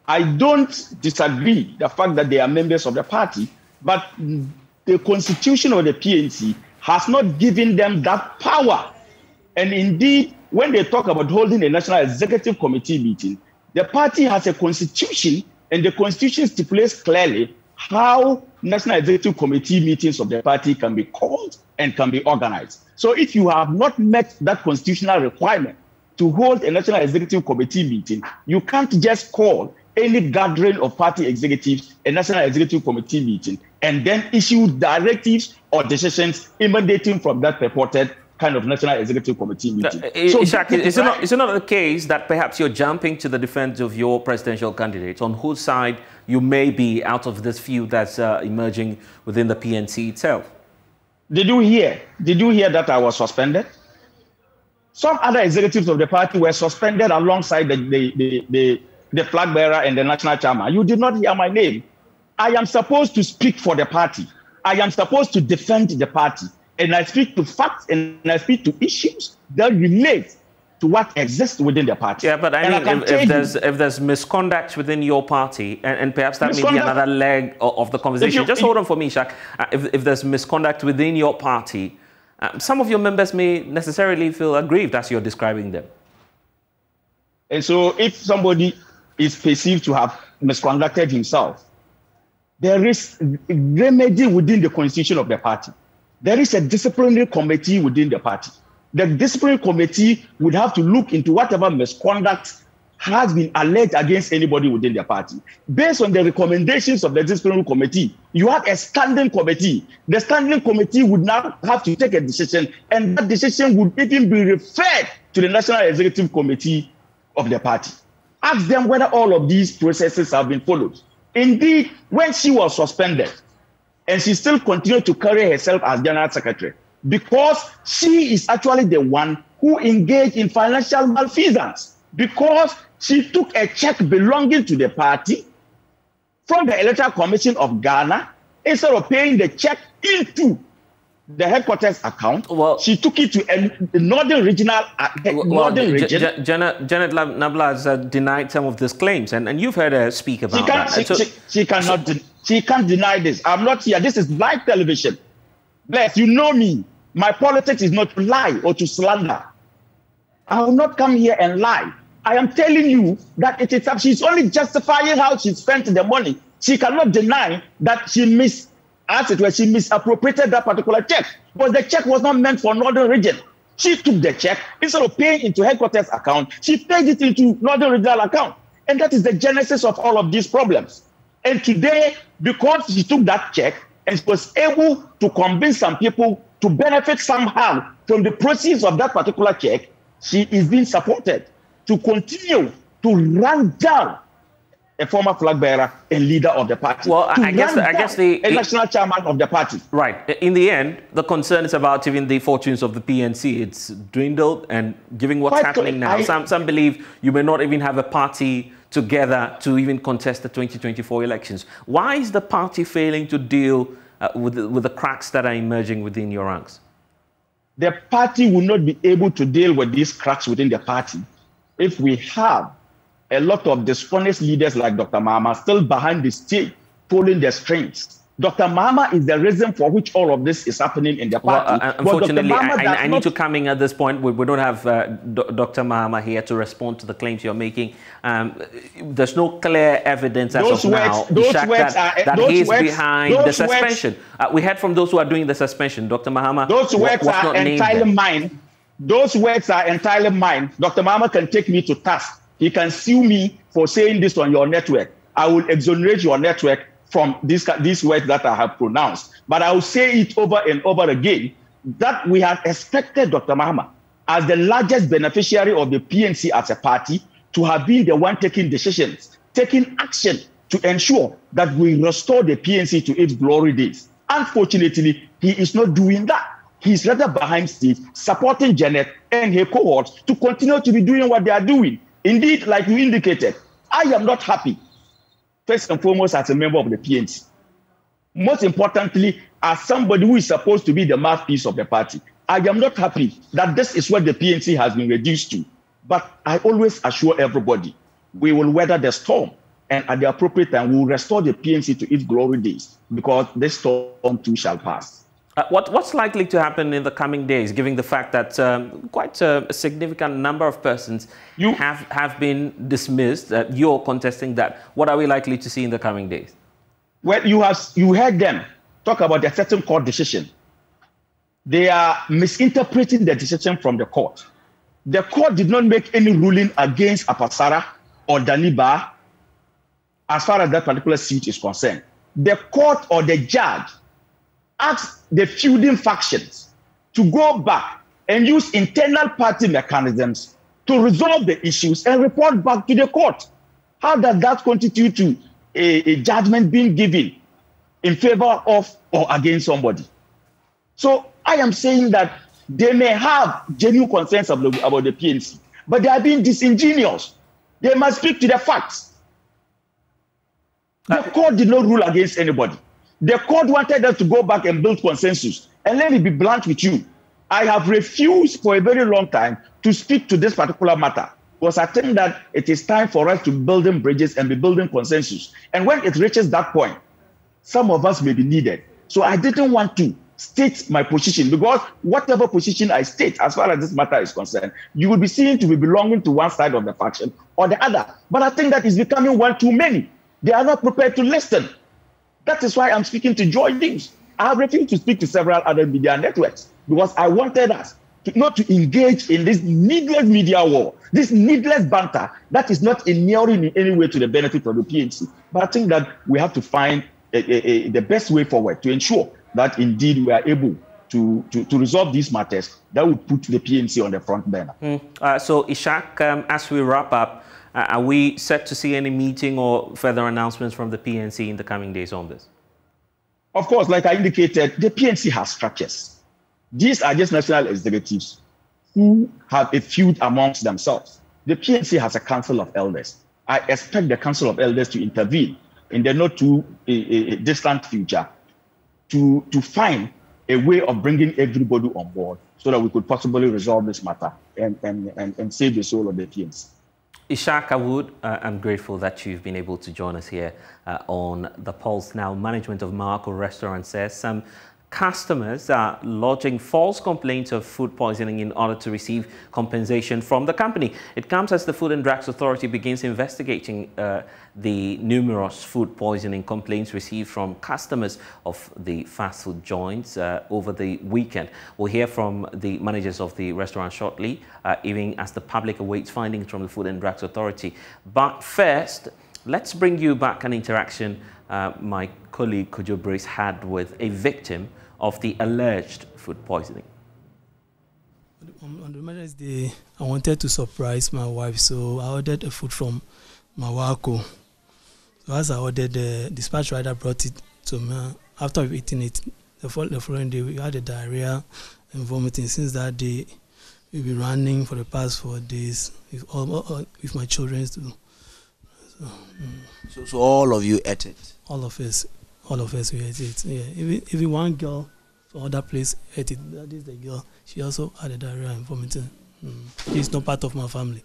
I don't disagree the fact that they are members of the party, but the constitution of the PNC has not given them that power. And indeed, when they talk about holding a National Executive Committee meeting, the party has a constitution, and the constitution stipulates clearly how National Executive Committee meetings of the party can be called and can be organized. So if you have not met that constitutional requirement to hold a National Executive Committee meeting, you can't just call any gathering of party executives a National Executive Committee meeting and then issue directives or decisions emanating from that purported kind of National Executive Committee meeting. Ishak, is it not the case that perhaps you're jumping to the defense of your presidential candidate, on whose side you may be out of this feud that's emerging within the PNC itself? Did you hear that I was suspended? Some other executives of the party were suspended alongside the flag bearer and the national chairman. You did not hear my name. I am supposed to speak for the party. I am supposed to defend the party. And I speak to facts and I speak to issues that relate to what exists within the party. Yeah, but I mean, if there's misconduct within your party, and perhaps that may be another leg of the conversation. Just hold on for me, Ishak. If there's misconduct within your party, some of your members may necessarily feel aggrieved as you're describing them. And so if somebody is perceived to have misconducted himself, there is a remedy within the constitution of the party. There is a disciplinary committee within the party. The disciplinary committee would have to look into whatever misconduct has been alleged against anybody within the party. Based on the recommendations of the disciplinary committee, you have a standing committee. The standing committee would now have to take a decision, and that decision would even be referred to the National Executive Committee of the party. Ask them whether all of these processes have been followed. Indeed, when she was suspended, and she still continued to carry herself as General Secretary, because she is actually the one who engaged in financial malfeasance, because she took a check belonging to the party from the Electoral Commission of Ghana. Instead of paying the check into the headquarters account, she took it to a northern regional region. Janet Nabla has denied some of these claims, and you've heard her speak about that. She can't deny this. I'm not here. This is live television. Bless, you know me. My politics is not to lie or to slander. I will not come here and lie. I am telling you that it is. She's only justifying how she spent the money. She cannot deny that she misappropriated that particular check, because the check was not meant for northern region. She took the check, instead of paying into headquarters account, she paid it into northern regional account. And that is the genesis of all of these problems. And today, because she took that check and she was able to convince some people to benefit somehow from the proceeds of that particular check, she is being supported to continue to run down a former flag bearer and leader of the party. Well, I guess the national chairman of the party. Right. In the end, the concern is about even the fortunes of the PNC. It's dwindled, and given what's happening now, some believe you may not even have a party together to even contest the 2024 elections. Why is the party failing to deal with the cracks that are emerging within your ranks? the party will not be able to deal with these cracks within the party if we have a lot of dishonest leaders like Dr. Mahama still behind the stage, pulling the strings. Dr. Mahama is the reason for which all of this is happening in the party. Well, unfortunately, I need to come in at this point. We don't have Dr. Mahama here to respond to the claims you're making. There's no clear evidence as of now that he's behind the suspension. We heard from those who are doing the suspension. Dr. Mahama, those words are entirely mine. Those words are entirely mine. Dr. Mahama can take me to task. He can sue me for saying this on your network. I will exonerate your network from these words that I have pronounced. But I will say it over and over again that we have expected Dr. Mahama, as the largest beneficiary of the PNC as a party, to have been the one taking decisions, taking action to ensure that we restore the PNC to its glory days. Unfortunately, he is not doing that. He's rather behind stage, supporting Janet and her cohorts to continue to be doing what they are doing. Indeed, like you indicated, I am not happy, first and foremost, as a member of the PNC. Most importantly, as somebody who is supposed to be the mouthpiece of the party, I am not happy that this is what the PNC has been reduced to. But I always assure everybody, we will weather the storm, and at the appropriate time, we will restore the PNC to its glory days, because this storm too shall pass. What's likely to happen in the coming days, given the fact that quite a significant number of persons have been dismissed? You're contesting that. What are we likely to see in the coming days? Well, you heard them talk about a certain court decision. They are misinterpreting the decision from the court. The court did not make any ruling against Apasara or Daniba as far as that particular suit is concerned. The court or the judge asked the feuding factions to go back and use internal party mechanisms to resolve the issues and report back to the court. How does that constitute to a judgment being given in favor of or against somebody? So I am saying that they may have genuine concerns about the PNC, but they are being disingenuous. They must speak to the facts. The court did not rule against anybody. The court wanted us to go back and build consensus. And let me be blunt with you. I have refused for a very long time to speak to this particular matter, because I think that it is time for us to build bridges and be building consensus. And when it reaches that point, some of us may be needed. So I didn't want to state my position, because whatever position I state as far as this matter is concerned, you will be seen to be belonging to one side of the faction or the other. But I think that is becoming one too many. They are not prepared to listen. That is why I'm speaking to JoyNews. I have refused to speak to several other media networks, because I wanted us not to engage in this needless media war, this needless banter that is not inuring in any way to the benefit of the PNC. But I think that we have to find the best way forward to ensure that indeed we are able to resolve these matters that would put the PNC on the front burner. So Ishak, as we wrap up, are we set to see any meeting or further announcements from the PNC in the coming days on this? Of course, like I indicated, the PNC has structures. These are just national executives who have a feud amongst themselves. The PNC has a council of elders. I expect the council of elders to intervene in the not too distant future to find a way of bringing everybody on board so that we could possibly resolve this matter and save the soul of the PNC. Ishak Awood, I'm grateful that you've been able to join us here on The Pulse. Now, management of Marco Restaurant says some customers are lodging false complaints of food poisoning in order to receive compensation from the company. It comes as the Food and Drugs Authority begins investigating the numerous food poisoning complaints received from customers of the fast food joints over the weekend. We'll hear from the managers of the restaurant shortly, even as the public awaits findings from the Food and Drugs Authority. But first, let's bring you back an interaction my colleague Kojo Brace had with a victim of the alleged food poisoning. On the Mother's Day, I wanted to surprise my wife, so I ordered a food from Mawako. So as I ordered, the dispatch rider brought it to me. After we've eaten it, the following day, we had a diarrhea and vomiting. Since that day, we've been running for the past 4 days with my children. So all of you ate it? All of us we ate it. Yeah, even one girl So other place ate it. That is the girl. She also had a diarrhea and vomiting. She's not part of my family.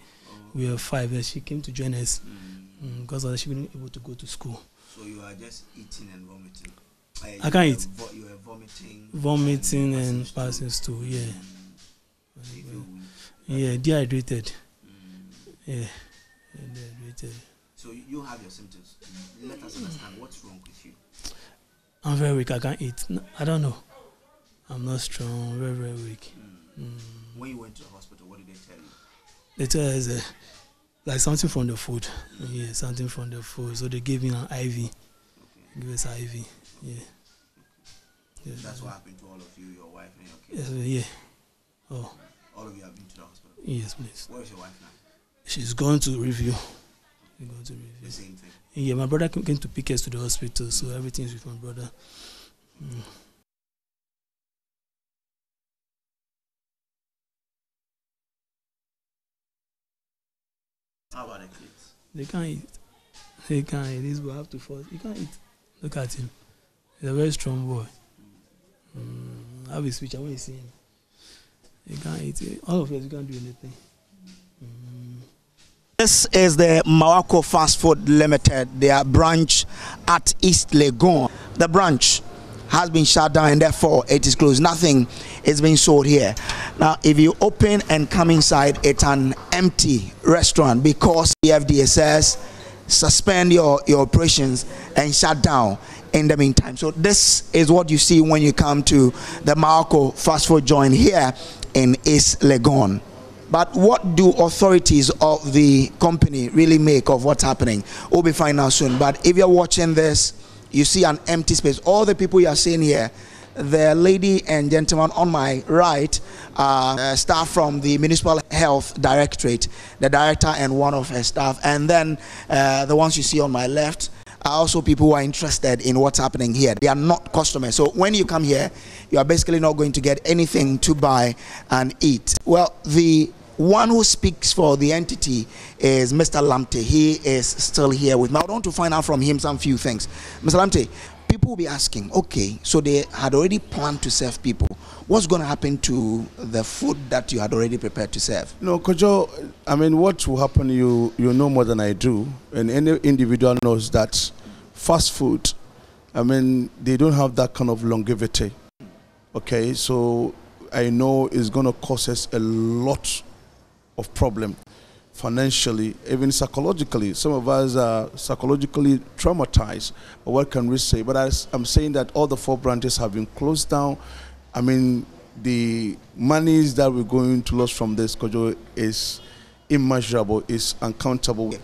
We were 5 and she came to join us because she wasn't able to go to school. So you are just eating and vomiting? I can't eat. You are vomiting? Vomiting and passing stool, yeah. Yeah, dehydrated. Yeah, dehydrated. So you have your symptoms. Let us understand what's wrong with you. I'm very weak. I can't eat. No, I don't know. I'm not strong. Very, very weak. When you went to the hospital, what did they tell you? They told us like something from the food. Yeah, something from the food. So they gave me an IV. Okay. Give us an IV. Yeah. Yeah. That's what happened to all of you, your wife and your kids? Yeah. Oh. All of you have been to the hospital? Yes, please. Where is your wife now? She's going to review. She's going to review. The same thing? Yeah, my brother came to pick us to the hospital, so everything is with my brother. How about the kids? They can't eat. They can't eat. This boy have to force. He can't eat. Look at him. He's a very strong boy. I have a speech. I want to see him. He can't eat. All of us, you can't do anything. This is the Mawako Fast Food Limited, their branch at East Legon. The branch has been shut down and therefore it is closed. Nothing is being sold here. Now, if you open and come inside, it's an empty restaurant because the FDA says suspend your operations and shut down in the meantime. So this is what you see when you come to the Mawako Fast Food Joint here in East Legon. But what do authorities of the company really make of what's happening? We'll be finding out soon. But if you're watching this, you see an empty space. All the people you are seeing here, the lady and gentleman on my right are staff from the Municipal Health Directorate, the director and one of her staff. And then the ones you see on my left are also people who are interested in what's happening here. They are not customers. So when you come here, you are basically not going to get anything to buy and eat. Well, the one who speaks for the entity is Mr. Lamte. He is still here with me. I want to find out from him some few things. Mr. Lamte, people will be asking, okay, so they had already planned to serve people. What's going to happen to the food that you had already prepared to serve? No, Kojo, I mean, what will happen, you know more than I do, and any individual knows that fast food, I mean, they don't have that kind of longevity. Okay, so I know it's going to cause us a lot of problem financially, even psychologically. Some of us are psychologically traumatized. But what can we say? But I'm saying that all the 4 branches have been closed down. I mean, the monies that we're going to lose from this, Kojo, is immeasurable, is uncountable.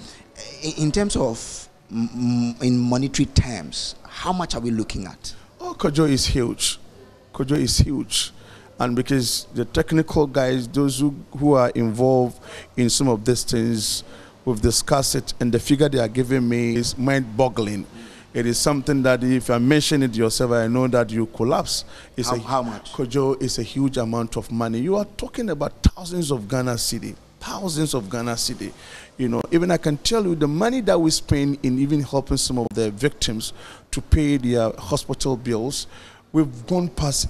In terms of in monetary terms, how much are we looking at? Oh, Kojo is huge. Kojo is huge. And because the technical guys, those who are involved in some of these things, we've discussed it, and the figure they are giving me is mind-boggling. It is something that if I mention it yourself, I know that you collapse. How much? Kojo, is a huge amount of money. You are talking about thousands of Ghana cedi. Thousands of Ghana cedi. You know, even I can tell you the money that we spend in even helping some of the victims to pay their hospital bills, we've gone past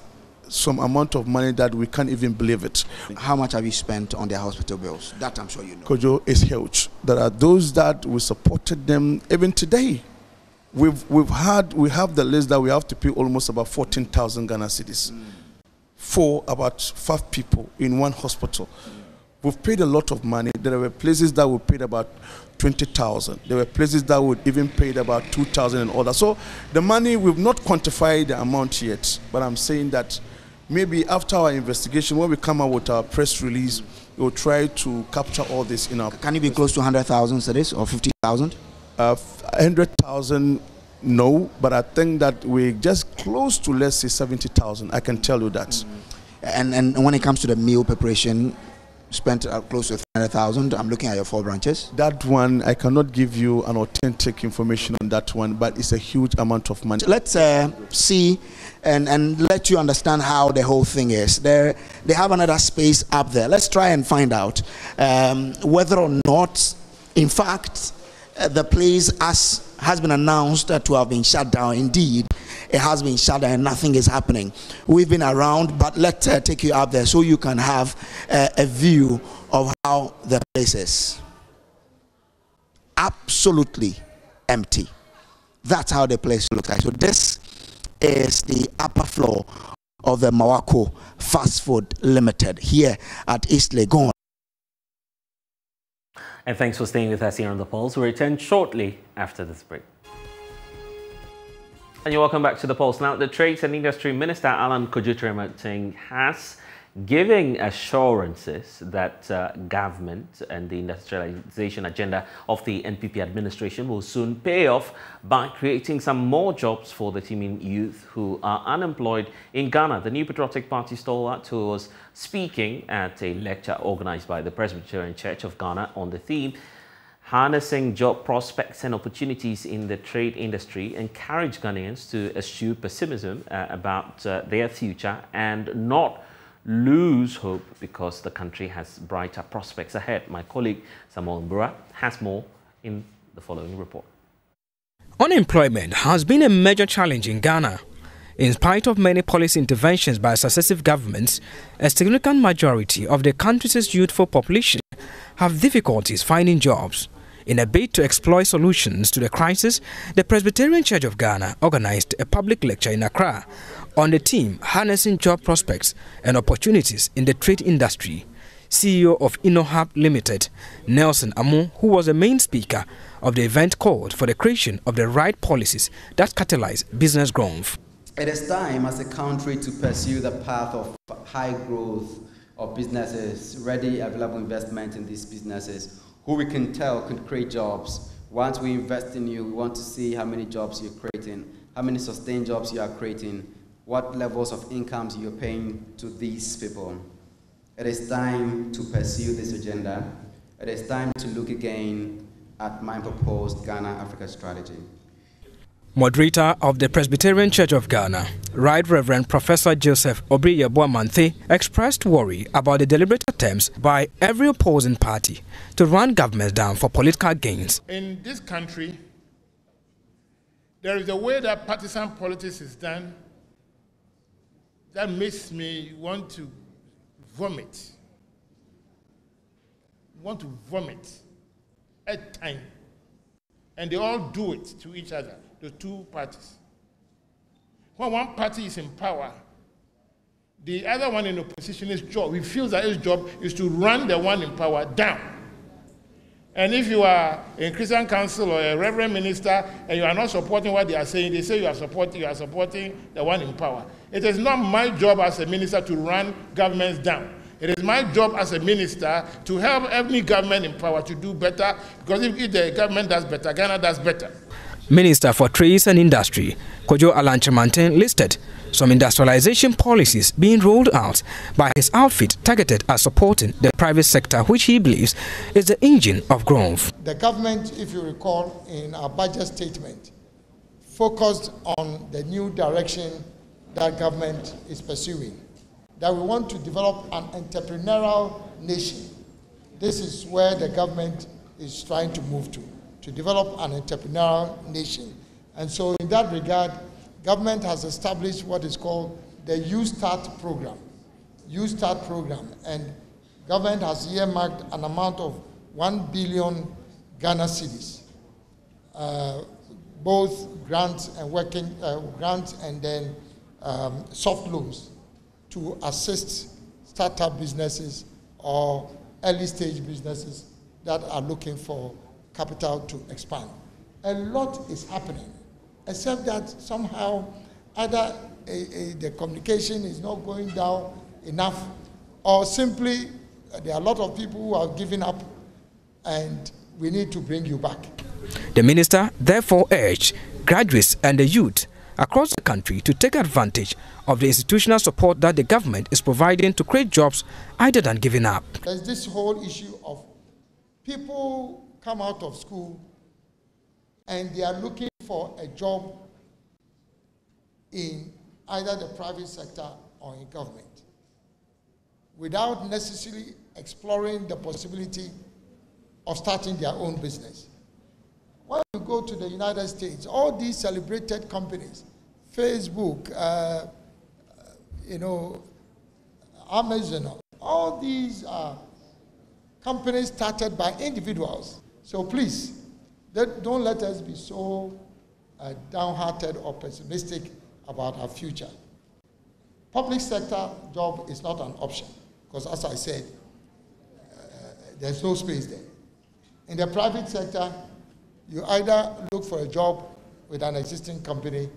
some amount of money that we can't even believe it. How much have you spent on their hospital bills? That I'm sure you know. Kojo, is huge. There are those that we supported them even today. We have the list that we have to pay almost about 14,000 Ghana cedis for about 5 people in one hospital. We've paid a lot of money. There were places that we paid about 20,000. There were places that would even paid about 2,000 and all that. So the money, we've not quantified the amount yet, but I'm saying that maybe after our investigation, when we come out with our press release, we'll try to capture all this in our... Can it be close to 100,000 cedis or 50,000? 100,000, no, but I think that we're just close to, let's say, 70,000. I can tell you that. And when it comes to the meal preparation, spent close to 300,000. I'm looking at your 4 branches. That one, I cannot give you an authentic information on that one, but it's a huge amount of money. Let's see and let you understand how the whole thing is. They have another space up there. Let's try and find out whether or not, in fact, the place has been announced to have been shut down. Indeed, it has been shut down and nothing is happening. We've been around, but let's take you out there so you can have a view of how the place is. Absolutely empty. That's how the place looks like. So this is the upper floor of the Mawako Fast Food Limited here at East Legon. And thanks for staying with us here on The Pulse. We'll return shortly after this break. And you're welcome back to The Pulse. Now, the Trade and Industry Minister, Alan Kojo-Kyerematen, has given assurances that government and the industrialization agenda of the NPP administration will soon pay off by creating some more jobs for the teeming youth who are unemployed in Ghana. The New Patriotic Party stalwart who was speaking at a lecture organized by the Presbyterian Church of Ghana on the theme Harnessing Job Prospects and Opportunities in the Trade Industry encouraged Ghanaians to eschew pessimism about their future and not lose hope because the country has brighter prospects ahead. My colleague Samuel Mbura has more in the following report. Unemployment has been a major challenge in Ghana. In spite of many policy interventions by successive governments, a significant majority of the country's youthful population have difficulties finding jobs. In a bid to exploit solutions to the crisis, the Presbyterian Church of Ghana organized a public lecture in Accra on the theme Harnessing Job Prospects and Opportunities in the Trade Industry. CEO of InnoHub Limited, Nelson Amu, who was the main speaker of the event, called for the creation of the right policies that catalyze business growth. It is time as a country to pursue the path of high growth of businesses, ready available investment in these businesses, who we can tell could create jobs. Once we invest in you, we want to see how many jobs you're creating, how many sustained jobs you are creating, what levels of incomes you're paying to these people. It is time to pursue this agenda. It is time to look again at my proposed Ghana-Africa strategy. Moderator of the Presbyterian Church of Ghana, Right Reverend Professor Joseph Obriyeboamanthe, expressed worry about the deliberate attempts by every opposing party to run governments down for political gains. In this country, there is a way that partisan politics is done that makes me want to vomit. Want to vomit at time. And they all do it to each other, the two parties. When one party is in power, the other one in opposition's job, he feels that his job is to run the one in power down. And if you are in Christian council or a reverend minister and you are not supporting what they are saying, they say you are supporting the one in power. It is not my job as a minister to run governments down. It is my job as a minister to help every government in power to do better, because if the government does better, Ghana does better. Minister for Trade and Industry, Kojo-Kyerematen, listed some industrialization policies being rolled out by his outfit targeted at supporting the private sector, which he believes is the engine of growth. The government, if you recall, in our budget statement, focused on the new direction that government is pursuing, that we want to develop an entrepreneurial nation. This is where the government is trying to move to develop an entrepreneurial nation. And so in that regard, government has established what is called the Youth Start program. Youth Start program. And government has earmarked an amount of 1 billion Ghana cedis, both grants and grants and then soft loans to assist startup businesses or early stage businesses that are looking for capital to expand. A lot is happening, except that somehow either the communication is not going down enough, or simply there are a lot of people who are giving up and we need to bring you back. The minister therefore urged graduates and the youth across the country to take advantage of the institutional support that the government is providing to create jobs other than giving up. There's this whole issue of people come out of school and they are looking for a job in either the private sector or in government without necessarily exploring the possibility of starting their own business. When you go to the United States, all these celebrated companies, Facebook, Amazon, all these are companies started by individuals. So please, don't let us be so downhearted or pessimistic about our future. Public sector job is not an option because, as I said, there's no space there. In the private sector, you either look for a job with an existing company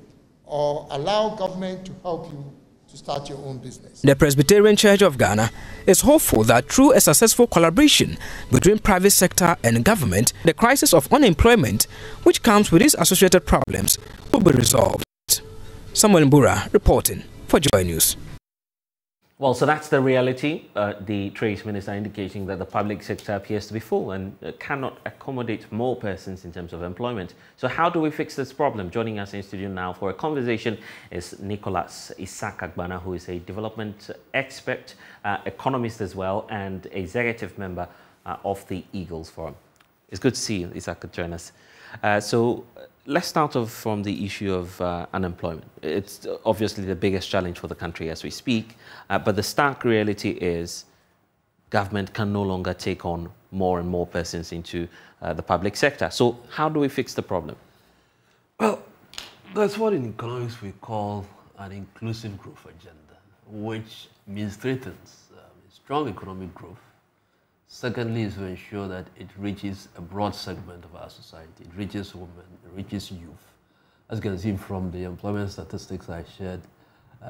or allow government to help you to start your own business. The Presbyterian Church of Ghana is hopeful that through a successful collaboration between private sector and government, the crisis of unemployment, which comes with its associated problems, will be resolved. Samuel Mbura reporting for JoyNews. Well, so that's the reality. The Trade Minister indicating that the public sector appears to be full and cannot accommodate more persons in terms of employment. So how do we fix this problem? Joining us in studio now for a conversation is Nicholas Isaac-Agbana, who is a development expert, economist as well, and executive member of the Eagles Forum. It's good to see you, Isaac, could join us. So let's start off from the issue of unemployment. It's obviously the biggest challenge for the country as we speak, but the stark reality is government can no longer take on more and more persons into the public sector. So how do we fix the problem? Well, that's what in economics we call an inclusive growth agenda, which means three things. Strong economic growth. Secondly, is to ensure that it reaches a broad segment of our society. It reaches women, it reaches youth. As you can see from the employment statistics I shared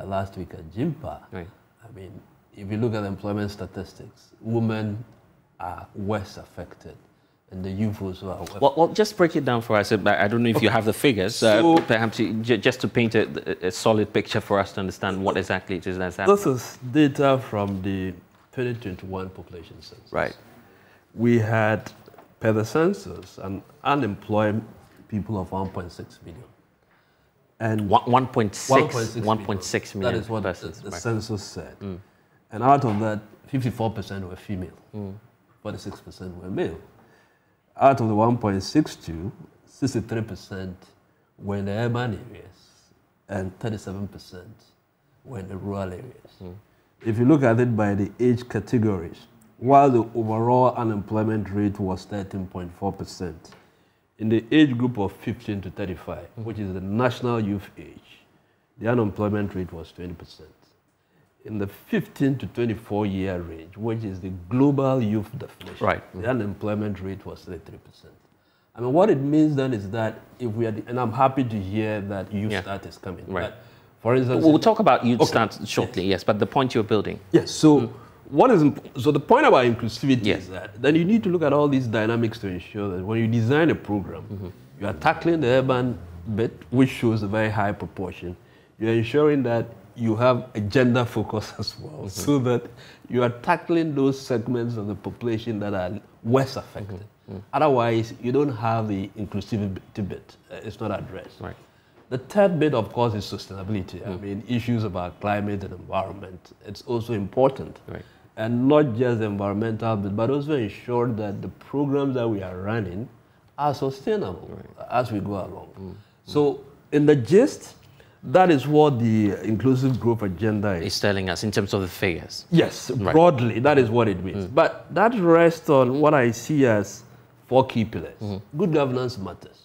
last week at JIMPA, right. I mean, if you look at employment statistics, women are worse affected, and the youth also are worse. Well, just break it down for us. I don't know if you have the figures, so, perhaps just to paint a solid picture for us to understand what exactly it is that's happening. This is data from the 2021 population census. Right. We had, per the census, an unemployed people of 1.6 million. And 1.6 million. That is what persons, the census said. And out of that, 54% were female, 46% were male. Out of the 1.62, 63% were in the urban areas, and 37% were in the rural areas. If you look at it by the age categories, while the overall unemployment rate was 13.4%, in the age group of 15 to 35, which is the national youth age, the unemployment rate was 20%. In the 15 to 24 year range, which is the global youth definition, the unemployment rate was 33%. I mean, what it means then is that if we are, and I'm happy to hear that youth start is coming. Right. For instance, we'll talk about youth start shortly, yes, but the point you're building. Yes, so so the point about inclusivity is that then you need to look at all these dynamics to ensure that when you design a program, you are tackling the urban bit, which shows a very high proportion. You're ensuring that you have a gender focus as well, so that you are tackling those segments of the population that are worse affected. Otherwise, you don't have the inclusivity bit. It's not addressed. Right. The third bit, of course, is sustainability. I mean, issues about climate and environment. It's also important. Right. And not just the environmental bit, but also ensure that the programs that we are running are sustainable as we go along. So, in the gist, that is what the inclusive growth agenda is. It's telling us in terms of the figures. Yes, broadly, that is what it means. But that rests on what I see as 4 key pillars. Good governance matters.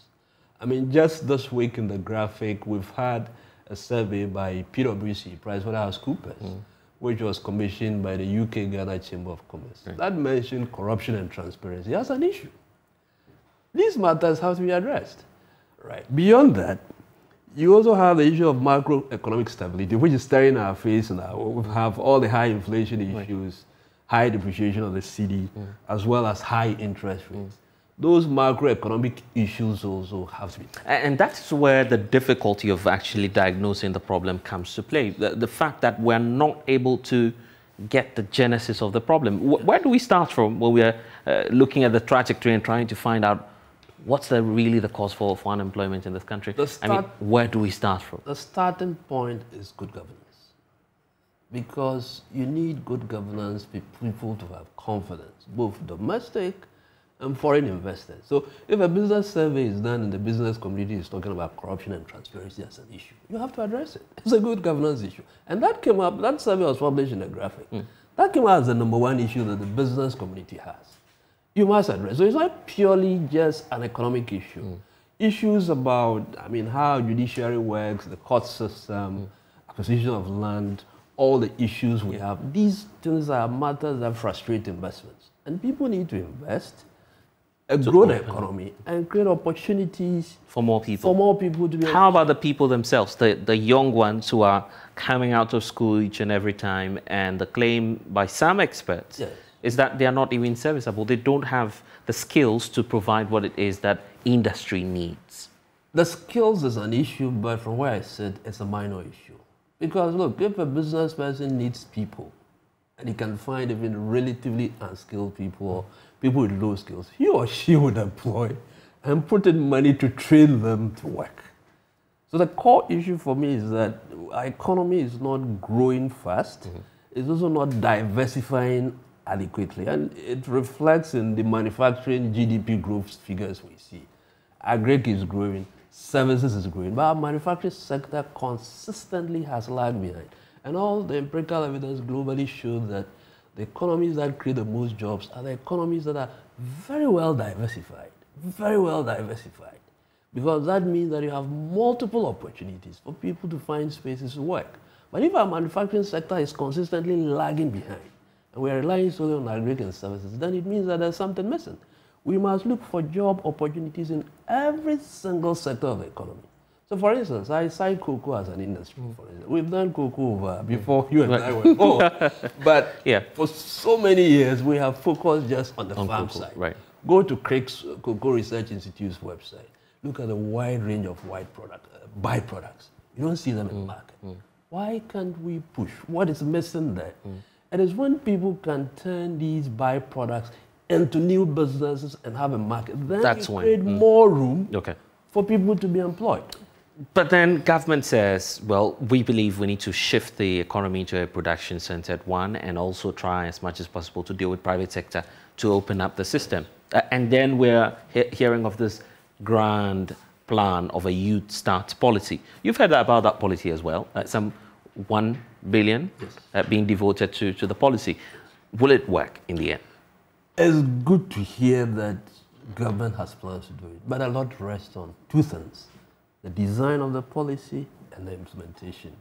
I mean, just this week in the graphic, we've had a survey by PwC, PricewaterhouseCoopers, which was commissioned by the UK Ghana Chamber of Commerce. That mentioned corruption and transparency as an issue. These matters have to be addressed. Right. Beyond that, you also have the issue of macroeconomic stability, which is staring our face now. We have all the high inflation issues, high depreciation of the cedi, as well as high interest rates. Those macroeconomic issues also have to be. And that's where the difficulty of actually diagnosing the problem comes to play. The fact that we're not able to get the genesis of the problem. Where do we start from when we're looking at the trajectory and trying to find out what's really the cause for unemployment in this country? I mean, where do we start from? The starting point is good governance. Because you need good governance for people to have confidence, both domestic and foreign investors. So if a business survey is done and the business community is talking about corruption and transparency as an issue, you have to address it. It's a good governance issue. And that came up, that survey was published in a graphic. That came out as the #1 issue that the business community has. You must address. So it's not purely just an economic issue. Issues about, I mean, how judiciary works, the court system, acquisition of land, all the issues we have. These things are matters that frustrate investments. And people need to invest, grow the economy, and create opportunities for more people. For more people to be. How about the people themselves, the young ones who are coming out of school each and every time, and the claim by some experts is that they are not even serviceable. They don't have the skills to provide what it is that industry needs. The skills is an issue, but from where I sit, it's a minor issue. Because look, if a business person needs people, and he can find even relatively unskilled people or people with low skills, he or she would employ and put in money to train them to work. So the core issue for me is that our economy is not growing fast. It's also not diversifying adequately. And it reflects in the manufacturing GDP growth figures we see. Agric is growing, services is growing, but our manufacturing sector consistently has lagged behind. And all the empirical evidence globally shows that the economies that create the most jobs are the economies that are very well diversified, because that means that you have multiple opportunities for people to find spaces to work. But if our manufacturing sector is consistently lagging behind, and we are relying solely on agric and services, then it means that there's something missing. We must look for job opportunities in every single sector of the economy. So for instance, I cite cocoa as an industry, for instance. We've done cocoa before you and I were born. But for so many years, we have focused just on the farm side. Right. Go to Craig's Cocoa Research Institute's website. Look at the wide range of byproducts. You don't see them in the market. Why can't we push? What is missing there? It is when people can turn these byproducts into new businesses and have a market, then you create more room for people to be employed. But then government says, well, we believe we need to shift the economy to a production-centered one and also try as much as possible to deal with private sector to open up the system. And then we're hearing of this grand plan of a youth start policy. You've heard about that policy as well, some 1 billion being devoted to the policy. Will it work in the end? It's good to hear that government has plans to do it, but a lot rests on two things: the design of the policy and the implementation.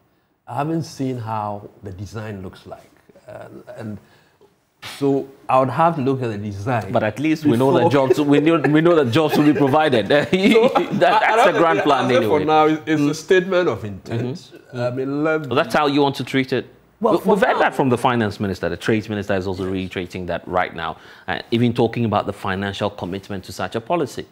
I haven't seen how the design looks like, and so I would have to look at the design. But at least we know that jobs. we know that jobs will be provided. That's the grand plan anyway. For now, it's a statement of intent. I mean, that's how you want to treat it. Well, we've heard that from the finance minister. The trade minister is also reiterating that right now, even talking about the financial commitment to such a policy.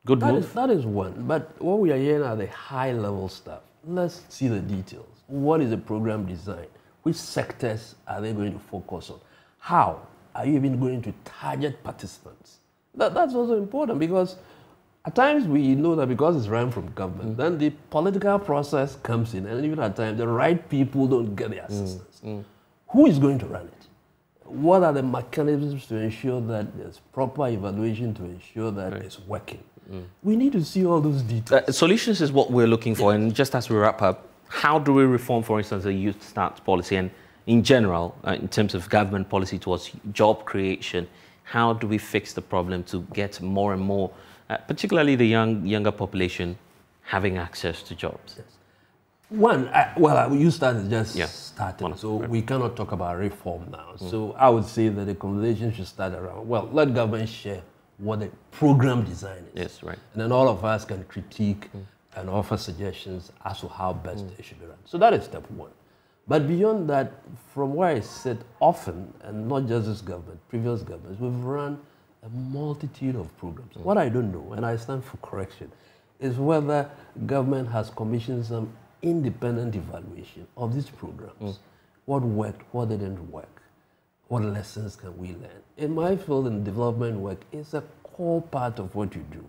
Good move. That is one. But what we are hearing are the high-level stuff. Let's see the details. What is the program design? Which sectors are they going to focus on? How are you even going to target participants? That's also important, because at times we know that because it's run from government, then the political process comes in, and even at times the right people don't get the assistance. Who is going to run it? What are the mechanisms to ensure that there's proper evaluation to ensure that it's working? We need to see all those details. Solutions is what we're looking for. And just as we wrap up, how do we reform, for instance, the youth start policy? And in general, in terms of government policy towards job creation, how do we fix the problem to get more and more, particularly the younger population, having access to jobs? One, you started just starting, so we cannot talk about reform now. So I would say that the conversation should start around, well, let government share what the program design is. Yes, right. And then all of us can critique and offer suggestions as to how best it should be run. So that is step one. But beyond that, from where I sit often, and not just this government, previous governments, we've run a multitude of programs. What I don't know, and I stand for correction, is whether government has commissioned some independent evaluation of these programs. What worked, what didn't work, what lessons can we learn? In my field in development work, it's a core part of what you do.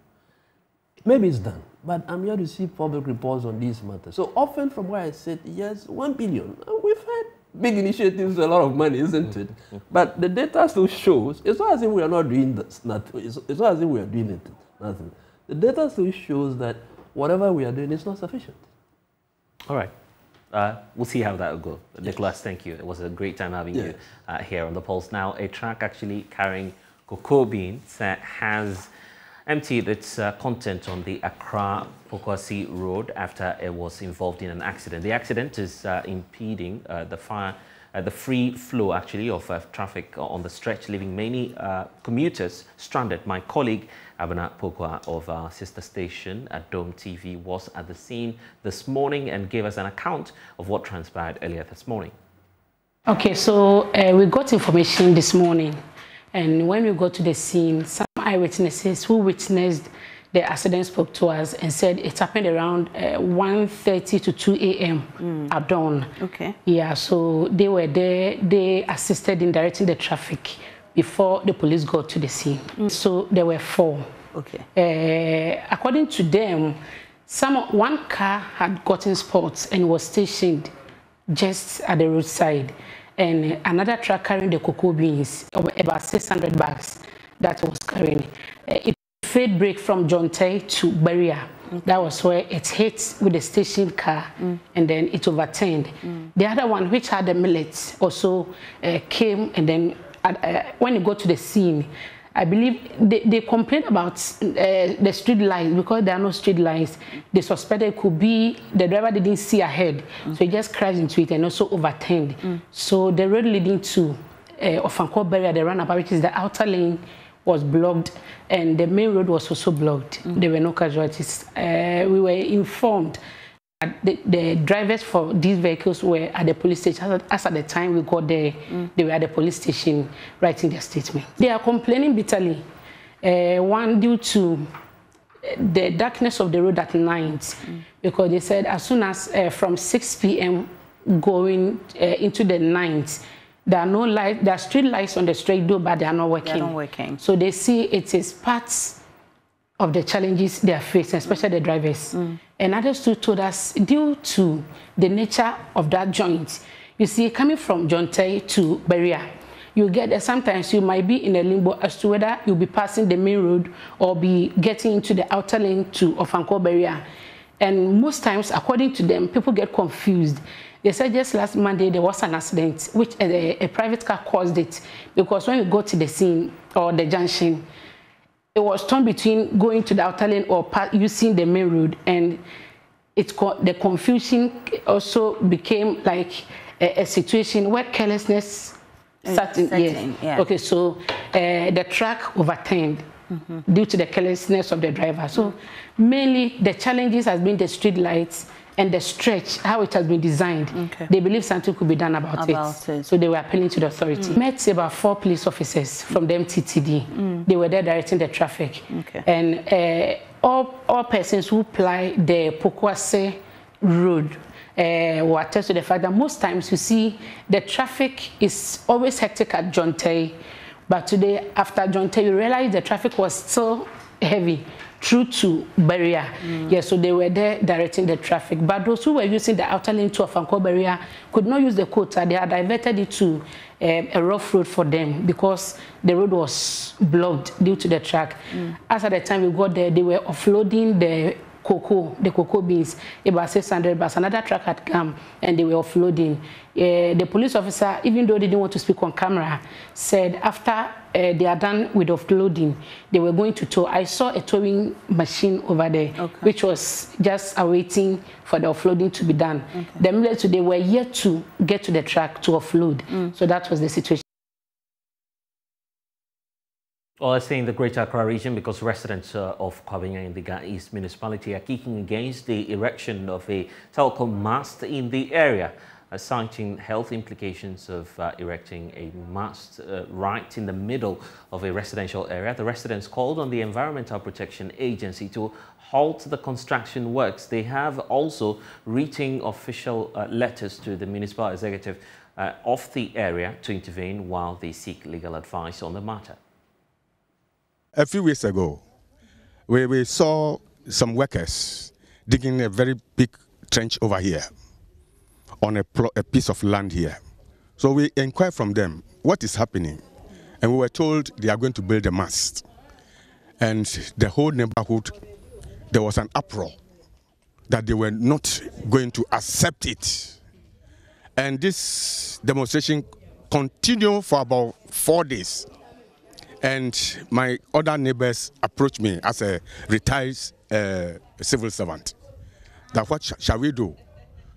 Maybe it's done, but I'm here to see public reports on these matters. So often from where I sit, yes, 1 billion. We've heard big initiatives, a lot of money, isn't it? But the data still shows, it's not as if we are not doing this, it's not as if we are doing it, nothing. The data still shows that whatever we are doing is not sufficient. All right. We'll see how that will go. Yes. Nicholas, thank you. It was a great time having you here on The Pulse. Now, a truck actually carrying cocoa beans has emptied its content on the Accra-Pokwasi Road after it was involved in an accident. The accident is impeding the free flow, actually, of traffic on the stretch, leaving many commuters stranded. My colleague, Abena Pokwa of our sister station at Dome TV was at the scene this morning and gave us an account of what transpired earlier this morning. Okay, so we got information this morning, and when we got to the scene, some eyewitnesses who witnessed the accident spoke to us and said it happened around 1:30 to 2 a.m. at dawn. Okay. Yeah, so they were there, they assisted in directing the traffic before the police got to the scene. So there were 4. Okay. According to them, one car had gotten spots and was stationed just at the roadside, and another truck carrying the cocoa beans, about 600 bags that was carrying. It failed brake from Jonte to Beria. That was where it hit with the station car, and then it overturned. The other one, which had the millet, also came, and then when you go to the scene, I believe they complained about the street lights, because there are no street lights. They suspected it could be the driver didn't see ahead, so he just crashed into it and also overturned. So the road leading to Ofanko Beria, the runabout, which is the outer lane, was blocked, and the main road was also blocked. There were no casualties. We were informed that the drivers for these vehicles were at the police station. As at the time we got there, they were at the police station writing their statement. They are complaining bitterly. One, due to the darkness of the road at night, because they said as soon as from 6 p.m. going into the night, there are no light. There are street lights on the street door, but they are not working. They are not working. So they see it is parts of the challenges they are facing, especially the drivers. And others too told us, due to the nature of that joint, you see, coming from Jonte to Beria, you get there, sometimes you might be in a limbo as to whether you'll be passing the main road or be getting into the outer lane to Ofanko Beria. And most times, according to them, people get confused. They said just last Monday there was an accident, which a private car caused it, because when we go to the scene or the junction, it was torn between going to the outer lane or using the main road, and the confusion also became like a situation where carelessness sat in. Yes. Yeah. Okay, so the truck overturned due to the carelessness of the driver. So mainly the challenges has been the street lights and the stretch, how it has been designed. They believe something could be done about it. So they were appealing to the authority. Met about 4 police officers from the MTTD. They were there directing the traffic. And all persons who ply the Pokwase Road will attest to the fact that most times you see the traffic is always hectic at Jonte, but today after Jonte you realize the traffic was still heavy through to Beria. Yes, so they were there directing the traffic. But those who were using the outer lane to Ofanko Beria could not use the quota. They had diverted it to a rough road for them because the road was blocked due to the track. As at the time we got there, they were offloading the cocoa beans, about 600 bags. Another truck had come and they were offloading. The police officer, even though they didn't want to speak on camera, said after they are done with offloading, they were going to tow. I saw a towing machine over there, which was just awaiting for the offloading to be done. The military, they were yet to get to the truck to offload. So that was the situation. Well, let's stay in the Greater Accra region because residents of Kwabena in the Ga East municipality are kicking against the erection of a telecom mast in the area, citing health implications of erecting a mast right in the middle of a residential area. The residents called on the Environmental Protection Agency to halt the construction works. They have also written official letters to the municipal executive of the area to intervene while they seek legal advice on the matter. A few weeks ago, we saw some workers digging a very big trench over here on a piece of land here. So we inquired from them, what is happening? And we were told they are going to build a mast. And the whole neighborhood, there was an uproar that they were not going to accept it. And this demonstration continued for about 4 days. And my other neighbors approached me as a retired civil servant. That what shall we do?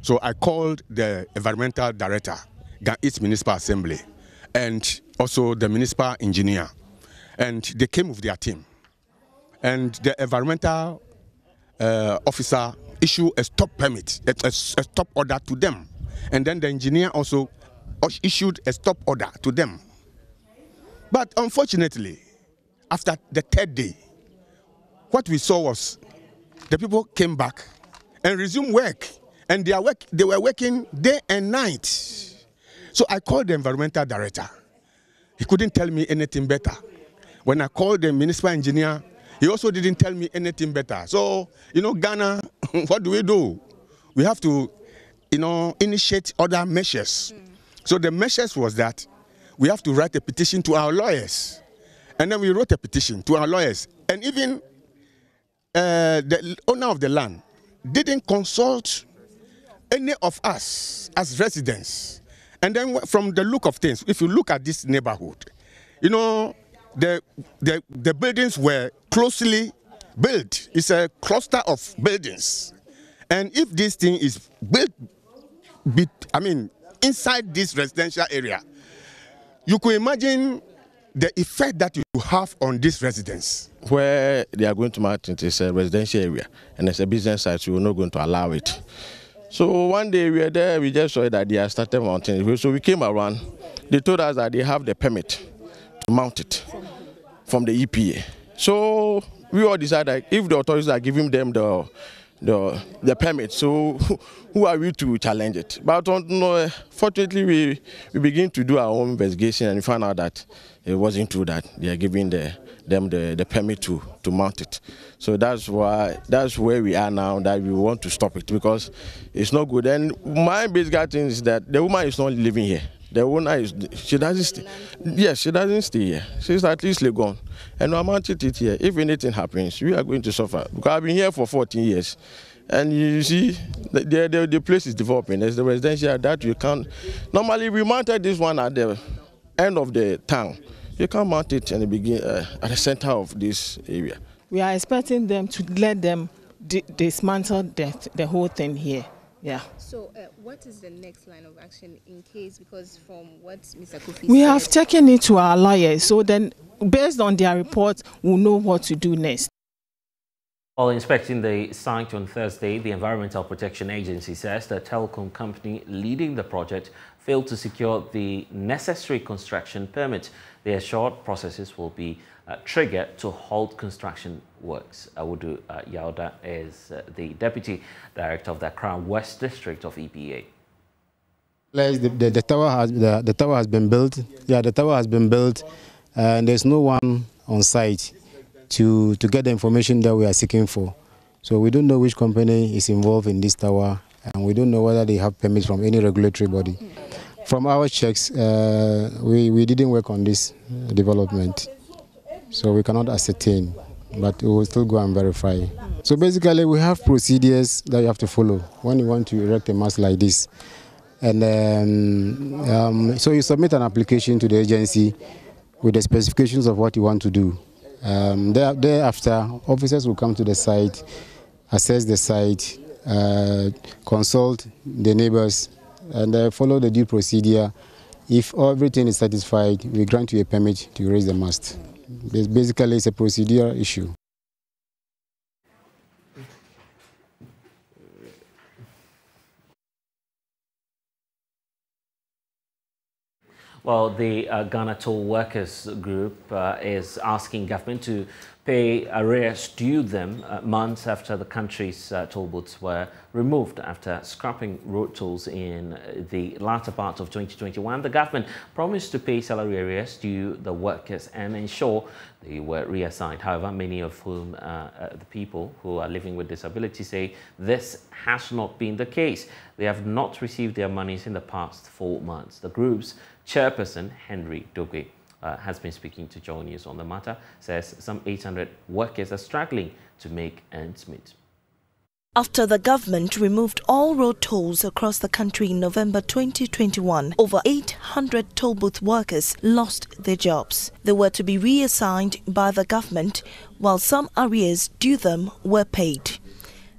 So I called the environmental director, East Municipal Assembly, and also the municipal engineer. And they came with their team. And the environmental officer issued a stop permit, a stop order to them. And then the engineer also issued a stop order to them. But unfortunately, after the 3rd day, what we saw was the people came back and resumed work. And they were working day and night. So I called the environmental director. He couldn't tell me anything better. When I called the municipal engineer, he also didn't tell me anything better. So, Ghana, what do? We have to, initiate other measures. So the measures was that we have to write a petition to our lawyers. And then we wrote a petition to our lawyers. And even the owner of the land didn't consult any of us as residents. And then from the look of things, if you look at this neighborhood, the buildings were closely built. It's a cluster of buildings. And if this thing is built, inside this residential area, you could imagine the effect that you have on these residents. Where they are going to mount it is a residential area, and it's a business site, so we're not going to allow it. So one day we were there, we just saw that they had started mounting it. So we came around, they told us that they have the permit to mount it from the EPA. So we all decided if the authorities are giving them the permit, so who are we to challenge it? But fortunately, we begin to do our own investigation and we found out that it wasn't true that they are giving them the permit to mount it. So that's where we are now, that we want to stop it because it's not good. And my basic thing is that the woman is not living here. The owner she doesn't stay here. She's at least gone. And we mounted it here. If anything happens, we are going to suffer. Because I've been here for 14 years. And you see, the place is developing. There's the residential that you can't. Normally, we mounted this one at the end of the town. You can't mount it in the beginning, at the center of this area. We are expecting them to let them dismantle the whole thing here. Yeah. So what is the next line of action in case, because from what Mr. Kofi said... We have taken it to our lawyers, so then based on their report, we'll know what to do next. While inspecting the site on Thursday, the Environmental Protection Agency says the telecom company leading the project failed to secure the necessary construction permit. The assured processes will be triggered to halt construction works. Awudu Yauda is the Deputy Director of the Crown West District of EPA. The tower has been built. Yeah, the tower has been built, and there's no one on site to get the information that we are seeking for. So we don't know which company is involved in this tower, and we don't know whether they have permits from any regulatory body. From our checks, we didn't work on this development, so we cannot ascertain, but we will still go and verify. So basically, we have procedures that you have to follow when you want to erect a mast like this. And so you submit an application to the agency with the specifications of what you want to do. Thereafter, officers will come to the site, assess the site, consult the neighbors, and follow the due procedure. If everything is satisfied, we grant you a permit to raise the mast. Basically, it's a procedural issue. Well, the Ghana Toll Workers Group is asking government to pay arrears due them months after the country's toll booths were removed after scrapping road tolls in the latter part of 2021. The government promised to pay salary arrears due the workers and ensure they were reassigned. However, many of whom the people who are living with disabilities say this has not been the case. They have not received their monies in the past 4 months. The group's chairperson, Henry Dogwe, has been speaking to JoyNews on the matter, says some 800 workers are struggling to make ends meet. After the government removed all road tolls across the country in November 2021, over 800 toll booth workers lost their jobs. They were to be reassigned by the government, while some arrears due them were paid.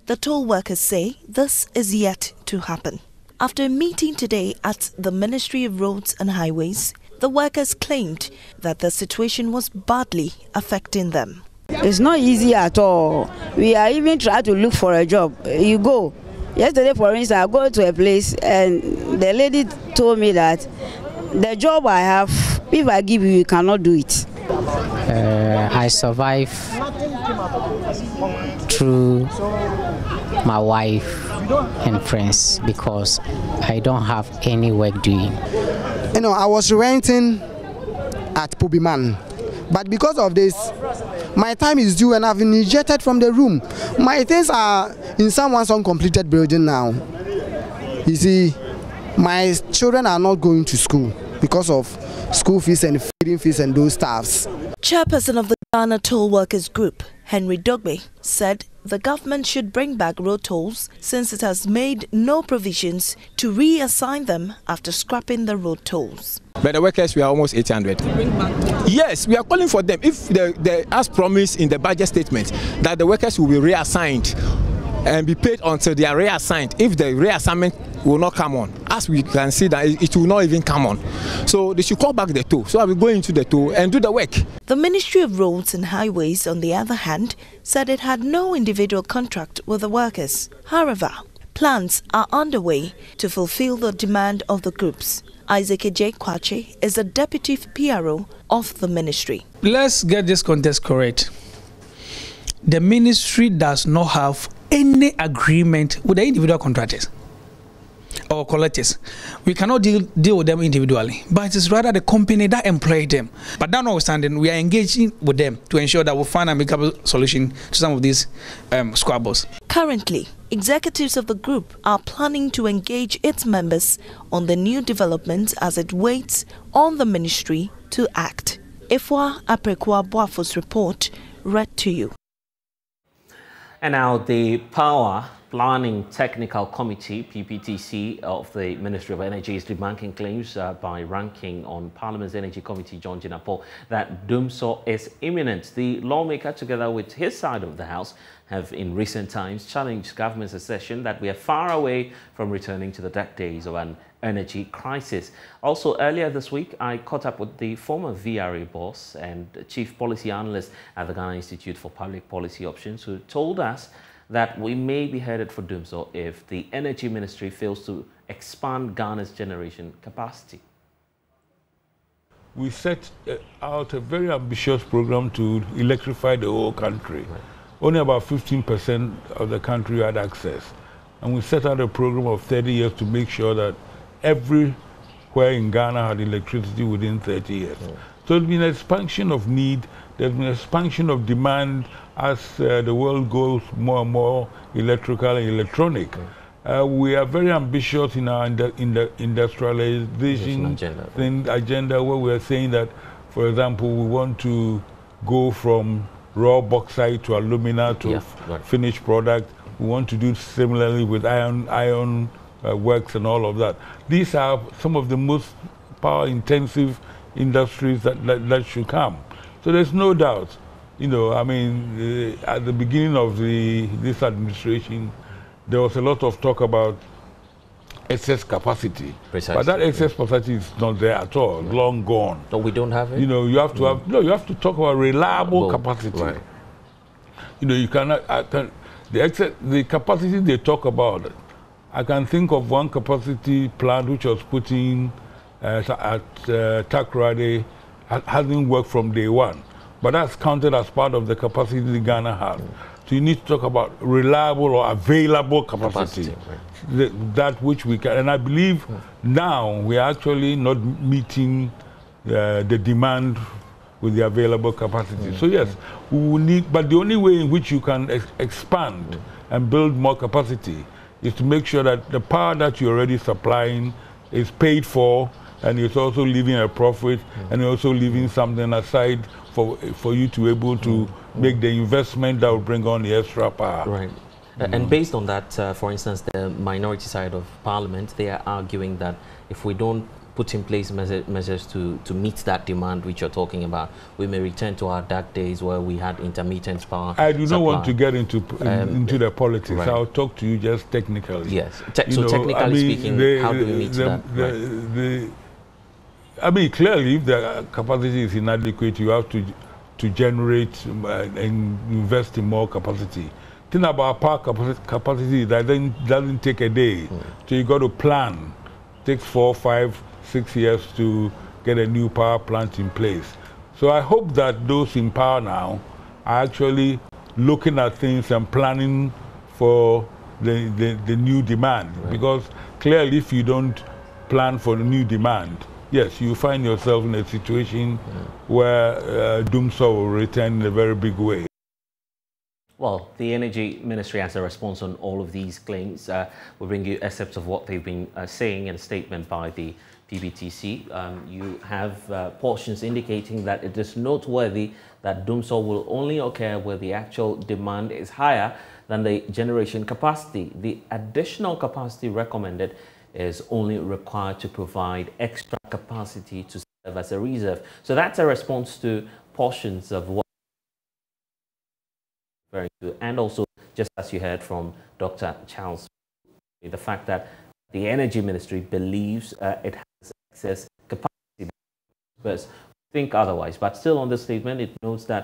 The toll workers say this is yet to happen. After a meeting today at the Ministry of Roads and Highways, the workers claimed that the situation was badly affecting them. It's not easy at all. We are even trying to look for a job. You go. Yesterday, for instance, I go to a place and the lady told me that the job I have, if I give you, you cannot do it. I survive through my wife and friends because I don't have any work doing. You know, I was renting at Pubiman, but because of this, my time is due and I've been ejected from the room. My things are in someone's uncompleted building now. You see, my children are not going to school because of school fees and feeding fees and those stuffs. Chairperson of the Ghana Toll Workers Group, Henry Dogwe, said the government should bring back road tolls since it has made no provisions to reassign them after scrapping the road tolls. But the workers, we are almost 800. Yes, we are calling for them. If as promised in the budget statement that the workers will be reassigned and be paid until they are reassigned, if the reassignment will not come on, as we can see that it will not even come on. So they should call back the toll. So I will go into the toll and do the work. The Ministry of Roads and Highways, on the other hand, said it had no individual contract with the workers. However, plans are underway to fulfill the demand of the groups. Isaac J. Kwache is the deputy PRO of the ministry. Let's get this context correct. The ministry does not have any agreement with the individual contractors or collectors. We cannot deal with them individually, but it is rather the company that employed them. But that notwithstanding, we are engaging with them to ensure that we find a amicable solution to some of these squabbles. Currently, executives of the group are planning to engage its members on the new developments as it waits on the ministry to act. Ifwa Aprekwa Boafo's report read to you. And now the Power Planning Technical Committee, PPTC, of the Ministry of Energy is debunking claims by ranking on Parliament's Energy Committee, John Jinapo, that Dumso is imminent. The lawmaker, together with his side of the House, have in recent times challenged government's assertion that we are far away from returning to the dark days of an energy crisis. Also, earlier this week, I caught up with the former VRA boss and chief policy analyst at the Ghana Institute for Public Policy Options, who told us that we may be headed for doomsday if the Energy Ministry fails to expand Ghana's generation capacity. We set out a very ambitious program to electrify the whole country. Right. Only about 15% of the country had access. And we set out a program of 30 years to make sure that everywhere in Ghana had electricity within 30 years. Right. So there's been an expansion of need, there's been an expansion of demand as the world goes more and more electrical and electronic. Right. We are very ambitious in our industrialization agenda, where we are saying that, for example, we want to go from raw bauxite to alumina to finished product. We want to do similarly with iron works and all of that. These are some of the most power-intensive industries that should come. So there's no doubt. You know, I mean, at the beginning of this administration, there was a lot of talk about excess capacity. Precisely. But that excess capacity is not there at all, long gone. No, we don't have it? You know, you have to have, no, you have to talk about reliable capacity. Right. You know, you cannot, the capacity they talk about, I can think of one capacity plant which was put in at Takoradi, hasn't worked from day one. but that's counted as part of the capacity Ghana has. So you need to talk about reliable or available capacity. That which we can, and I believe now we are actually not meeting the demand with the available capacity. So yes, we will need, but the only way in which you can expand and build more capacity is to make sure that the power that you're already supplying is paid for, and it's also leaving a profit, and also leaving something aside for you to be able to make the investment that will bring on the extra power. Right. And based on that, for instance, the minority side of Parliament, they are arguing that if we don't put in place measures to meet that demand which you're talking about, we may return to our dark days where we had intermittent power I do not supply. want to get into the politics. Right. I'll talk to you just technically. Yes. So technically speaking, how do we meet that? I mean, clearly, if the capacity is inadequate, you have to generate and invest in more capacity. Thing about power capacity that doesn't take a day. So you got to plan. It takes 4, 5, 6 years to get a new power plant in place. So I hope that those in power now are actually looking at things and planning for the new demand. Right. Because clearly, if you don't plan for the new demand, yes, you find yourself in a situation where doomsday will return in a very big way. Well, the Energy Ministry has a response on all of these claims. We'll bring you excerpts of what they've been saying in a statement by the PBTC. You have portions indicating that it is noteworthy that doomsday will only occur where the actual demand is higher than the generation capacity. The additional capacity recommended is only required to provide extra capacity to serve as a reserve. So that's a response to portions of what very good. And also, just as you heard from Dr. Charles, the fact that the Energy Ministry believes it has excess capacity. But think otherwise. But still on the statement, it notes that,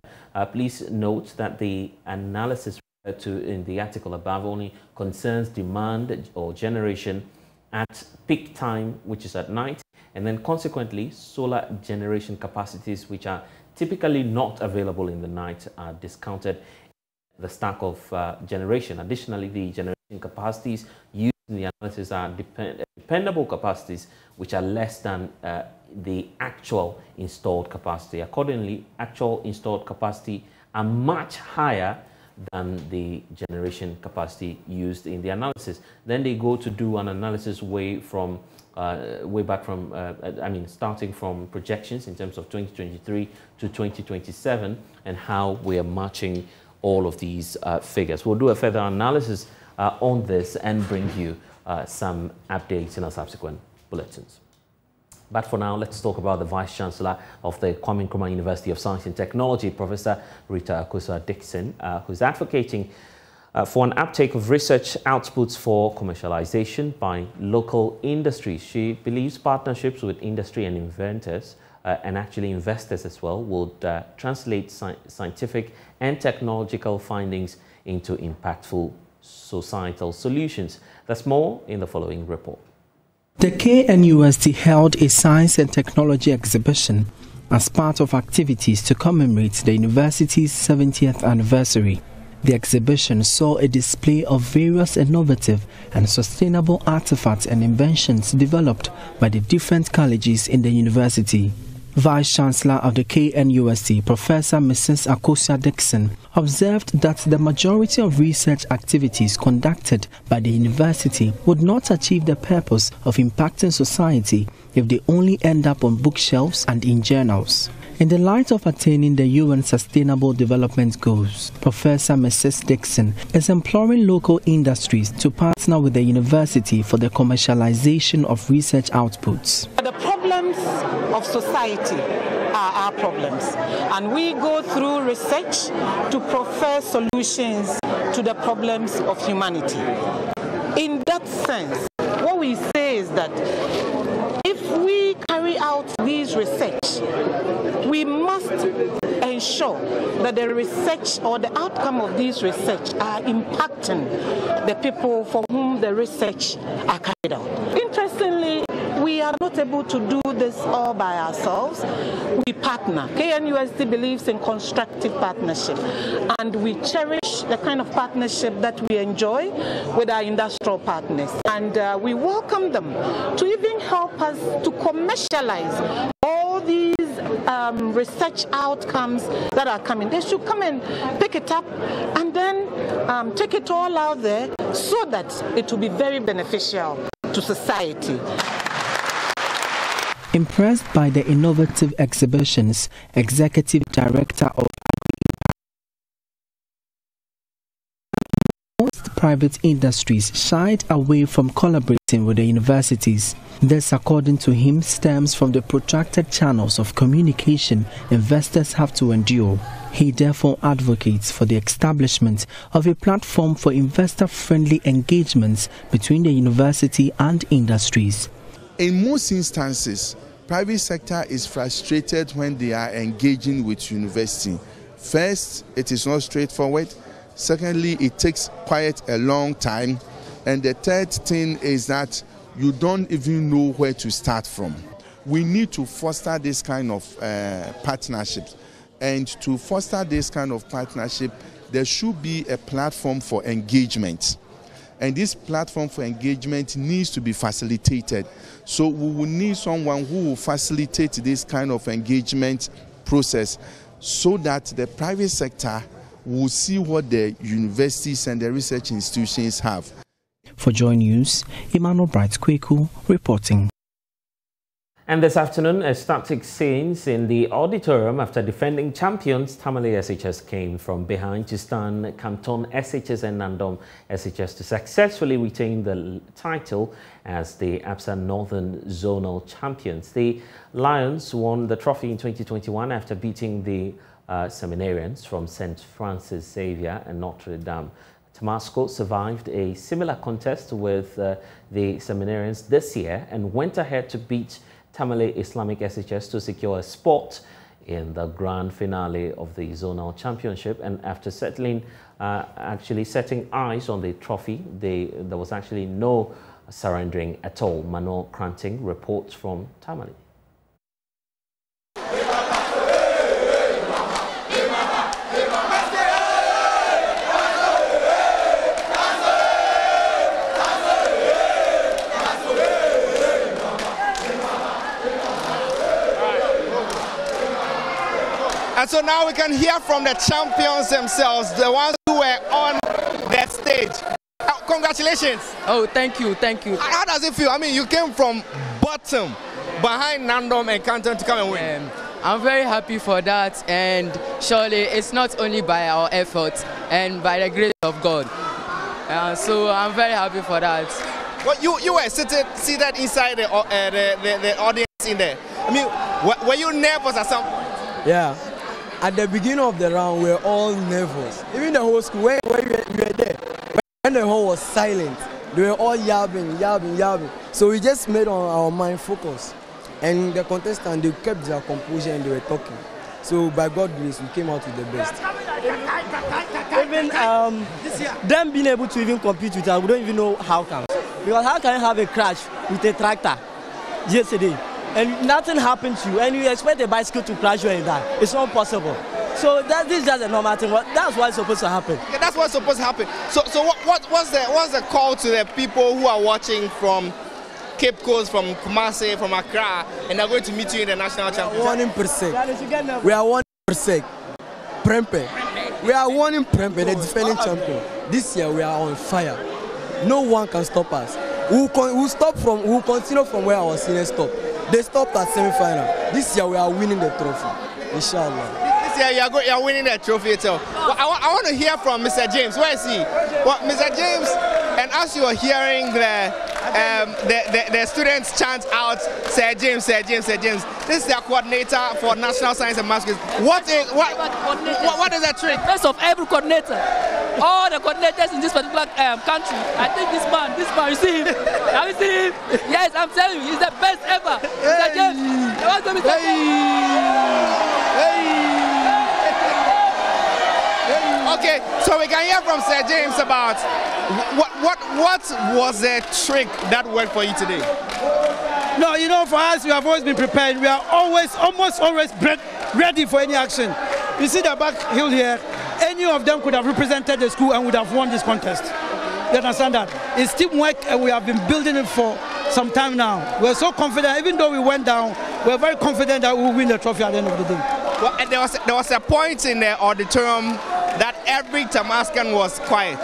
please note that the analysis referred to in the article above only concerns demand or generation at peak time, which is at night, and then consequently, solar generation capacities, which are typically not available in the night, are discounted the stack of generation. Additionally, the generation capacities used in the analysis are dependable capacities, which are less than the actual installed capacity. Accordingly, actual installed capacity are much higher than the generation capacity used in the analysis. Then they go to do an analysis way back from, starting from projections in terms of 2023 to 2027 and how we are matching all of these figures. We'll do a further analysis on this and bring you some updates in our subsequent bulletins. But for now, let's talk about the Vice-Chancellor of the Kwame Nkrumah University of Science and Technology, Professor Rita Akosua-Dickson, who's advocating for an uptake of research outputs for commercialization by local industries. She believes partnerships with industry and inventors and actually investors as well would translate scientific and technological findings into impactful societal solutions. That's more in the following report. The KNUST held a science and technology exhibition as part of activities to commemorate the university's 70th anniversary. The exhibition saw a display of various innovative and sustainable artifacts and inventions developed by the different colleges in the university. Vice-Chancellor of the KNUST, Professor Mrs. Akosua-Dickson, observed that the majority of research activities conducted by the university would not achieve the purpose of impacting society if they only end up on bookshelves and in journals. In the light of attaining the UN Sustainable Development Goals, Professor Mrs. Dickson is imploring local industries to partner with the university for the commercialization of research outputs. The problems of society are our problems, and we go through research to profess solutions to the problems of humanity. In that sense, what we say is that if we carry out these research, we must ensure that the research or the outcome of these research are impacting the people for whom the research are carried out. Interestingly, we are not able to do this all by ourselves. We partner. KNUST believes in constructive partnership, and we cherish the kind of partnership that we enjoy with our industrial partners. And we welcome them to even help us to commercialize all these research outcomes that are coming. They should come and pick it up and then take it all out there so that it will be very beneficial to society. Impressed by the innovative exhibitions, Executive Director of most private industries shied away from collaborating with the universities. This, according to him, stems from the protracted channels of communication investors have to endure. He therefore advocates for the establishment of a platform for investor-friendly engagements between the university and industries. In most instances, private sector is frustrated when they are engaging with university. First, it is not straightforward. Secondly, it takes quite a long time. And the third thing is that you don't even know where to start from. We need to foster this kind of partnerships. And to foster this kind of partnership, there should be a platform for engagement. And this platform for engagement needs to be facilitated. So we will need someone who will facilitate this kind of engagement process so that the private sector will see what the universities and the research institutions have. For JoyNews, Emmanuel Bright-Kweku reporting. And this afternoon, a static scenes in the auditorium after defending champions Tamale SHS came from behind to stand Canton SHS and Nandom SHS to successfully retain the title as the ABSA Northern Zonal Champions. The Lions won the trophy in 2021 after beating the Seminarians from St. Francis Xavier and Notre Dame. Tamasco survived a similar contest with the Seminarians this year and went ahead to beat Tamale Islamic SHS to secure a spot in the grand finale of the zonal championship. And after setting eyes on the trophy, there was actually no surrendering at all. Manuel Kranting reports from Tamale. And so now we can hear from the champions themselves, the ones who were on that stage. Congratulations. Oh, thank you, thank you. How does it feel? I mean, you came from bottom, behind Nandom and Canton to come and win. I'm very happy for that, and surely it's not only by our efforts and by the grace of God. So I'm very happy for that. Well, you were seated inside the audience in there. I mean, were you nervous at some point? Yeah. At the beginning of the round, we were all nervous. Even the whole school, where we were there, when the whole was silent, they were all yabbing. So we just made our mind focus. And the contestants, they kept their composure and they were talking. So by God's grace, we came out with the best. Even them being able to even compete with us, we don't even know how come. Because how can you have a crash with a tractor yesterday? And nothing happened to you, and you expect a bicycle to crash you and die. It's not possible. So this is just a normal thing. That's what's supposed to happen. Yeah, that's what's supposed to happen. So what's the call to the people who are watching from Cape Coast, from Kumasi, from Accra, and they're going to meet you in the national championship? 1%. We are 1%. Prempe. We are 1 Prempe, the defending champion. This year we are on fire. No one can stop us. We'll continue from where our seniors stopped. They stopped at semi-final. This year we are winning the trophy, inshallah. This year you are winning the trophy itself. Well, I want to hear from Mr. James. Where is he? Well, Mr. James, and as you are hearing the students chant out, Sir James, Sir James, Sir James. This is their coordinator for National Science and Maths. What is that trick? Best of every coordinator. All the coordinators in this particular country. I think this man, you see him? Have you seen him? Yes, I'm telling you, he's the best ever. Mr. James. Okay, so we can hear from Sir James about what was the trick that worked for you today? No, you know, for us, we have always been prepared. We are almost always ready for any action. You see the back hill here, any of them could have represented the school and would have won this contest. You understand that? It's teamwork, and we have been building it for some time now. We're so confident, even though we went down, we're very confident that we'll win the trophy at the end of the day. Well, and there was a point in the auditorium that every Tamascan was quiet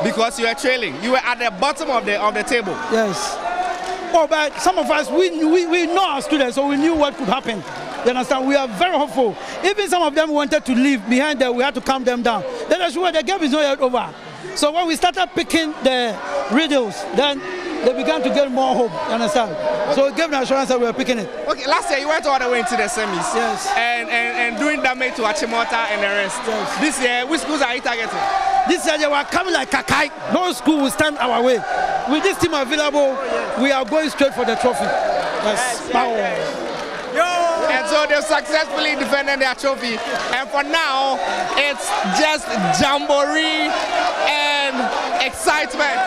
because you were trailing. You were at the bottom of the table. Yes. Oh, but some of us, we know our students, so we knew what could happen. You understand? We are very hopeful. Even some of them wanted to leave behind there, we had to calm them down. Then I sure the game is not yet over. So when we started picking the riddles, then they began to get more hope. You understand? So it gave the assurance that we were picking it. Okay, last year you went all the way into the semis. Yes. And doing damage to Achimota and the rest. Yes. This year, which schools are you targeting? This year they were coming like a kite. No school will stand our way. With this team available, we are going straight for the trophy. Yes. And so they've successfully defended their trophy. And for now, it's just jamboree and excitement.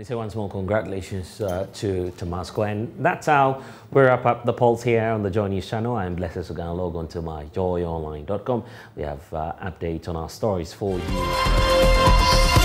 Say once more, congratulations to Masco. And that's how we wrap up the polls here on the Joy News channel. I'm Blessed Sogah. Log on to myjoyonline.com. We have updates on our stories for you.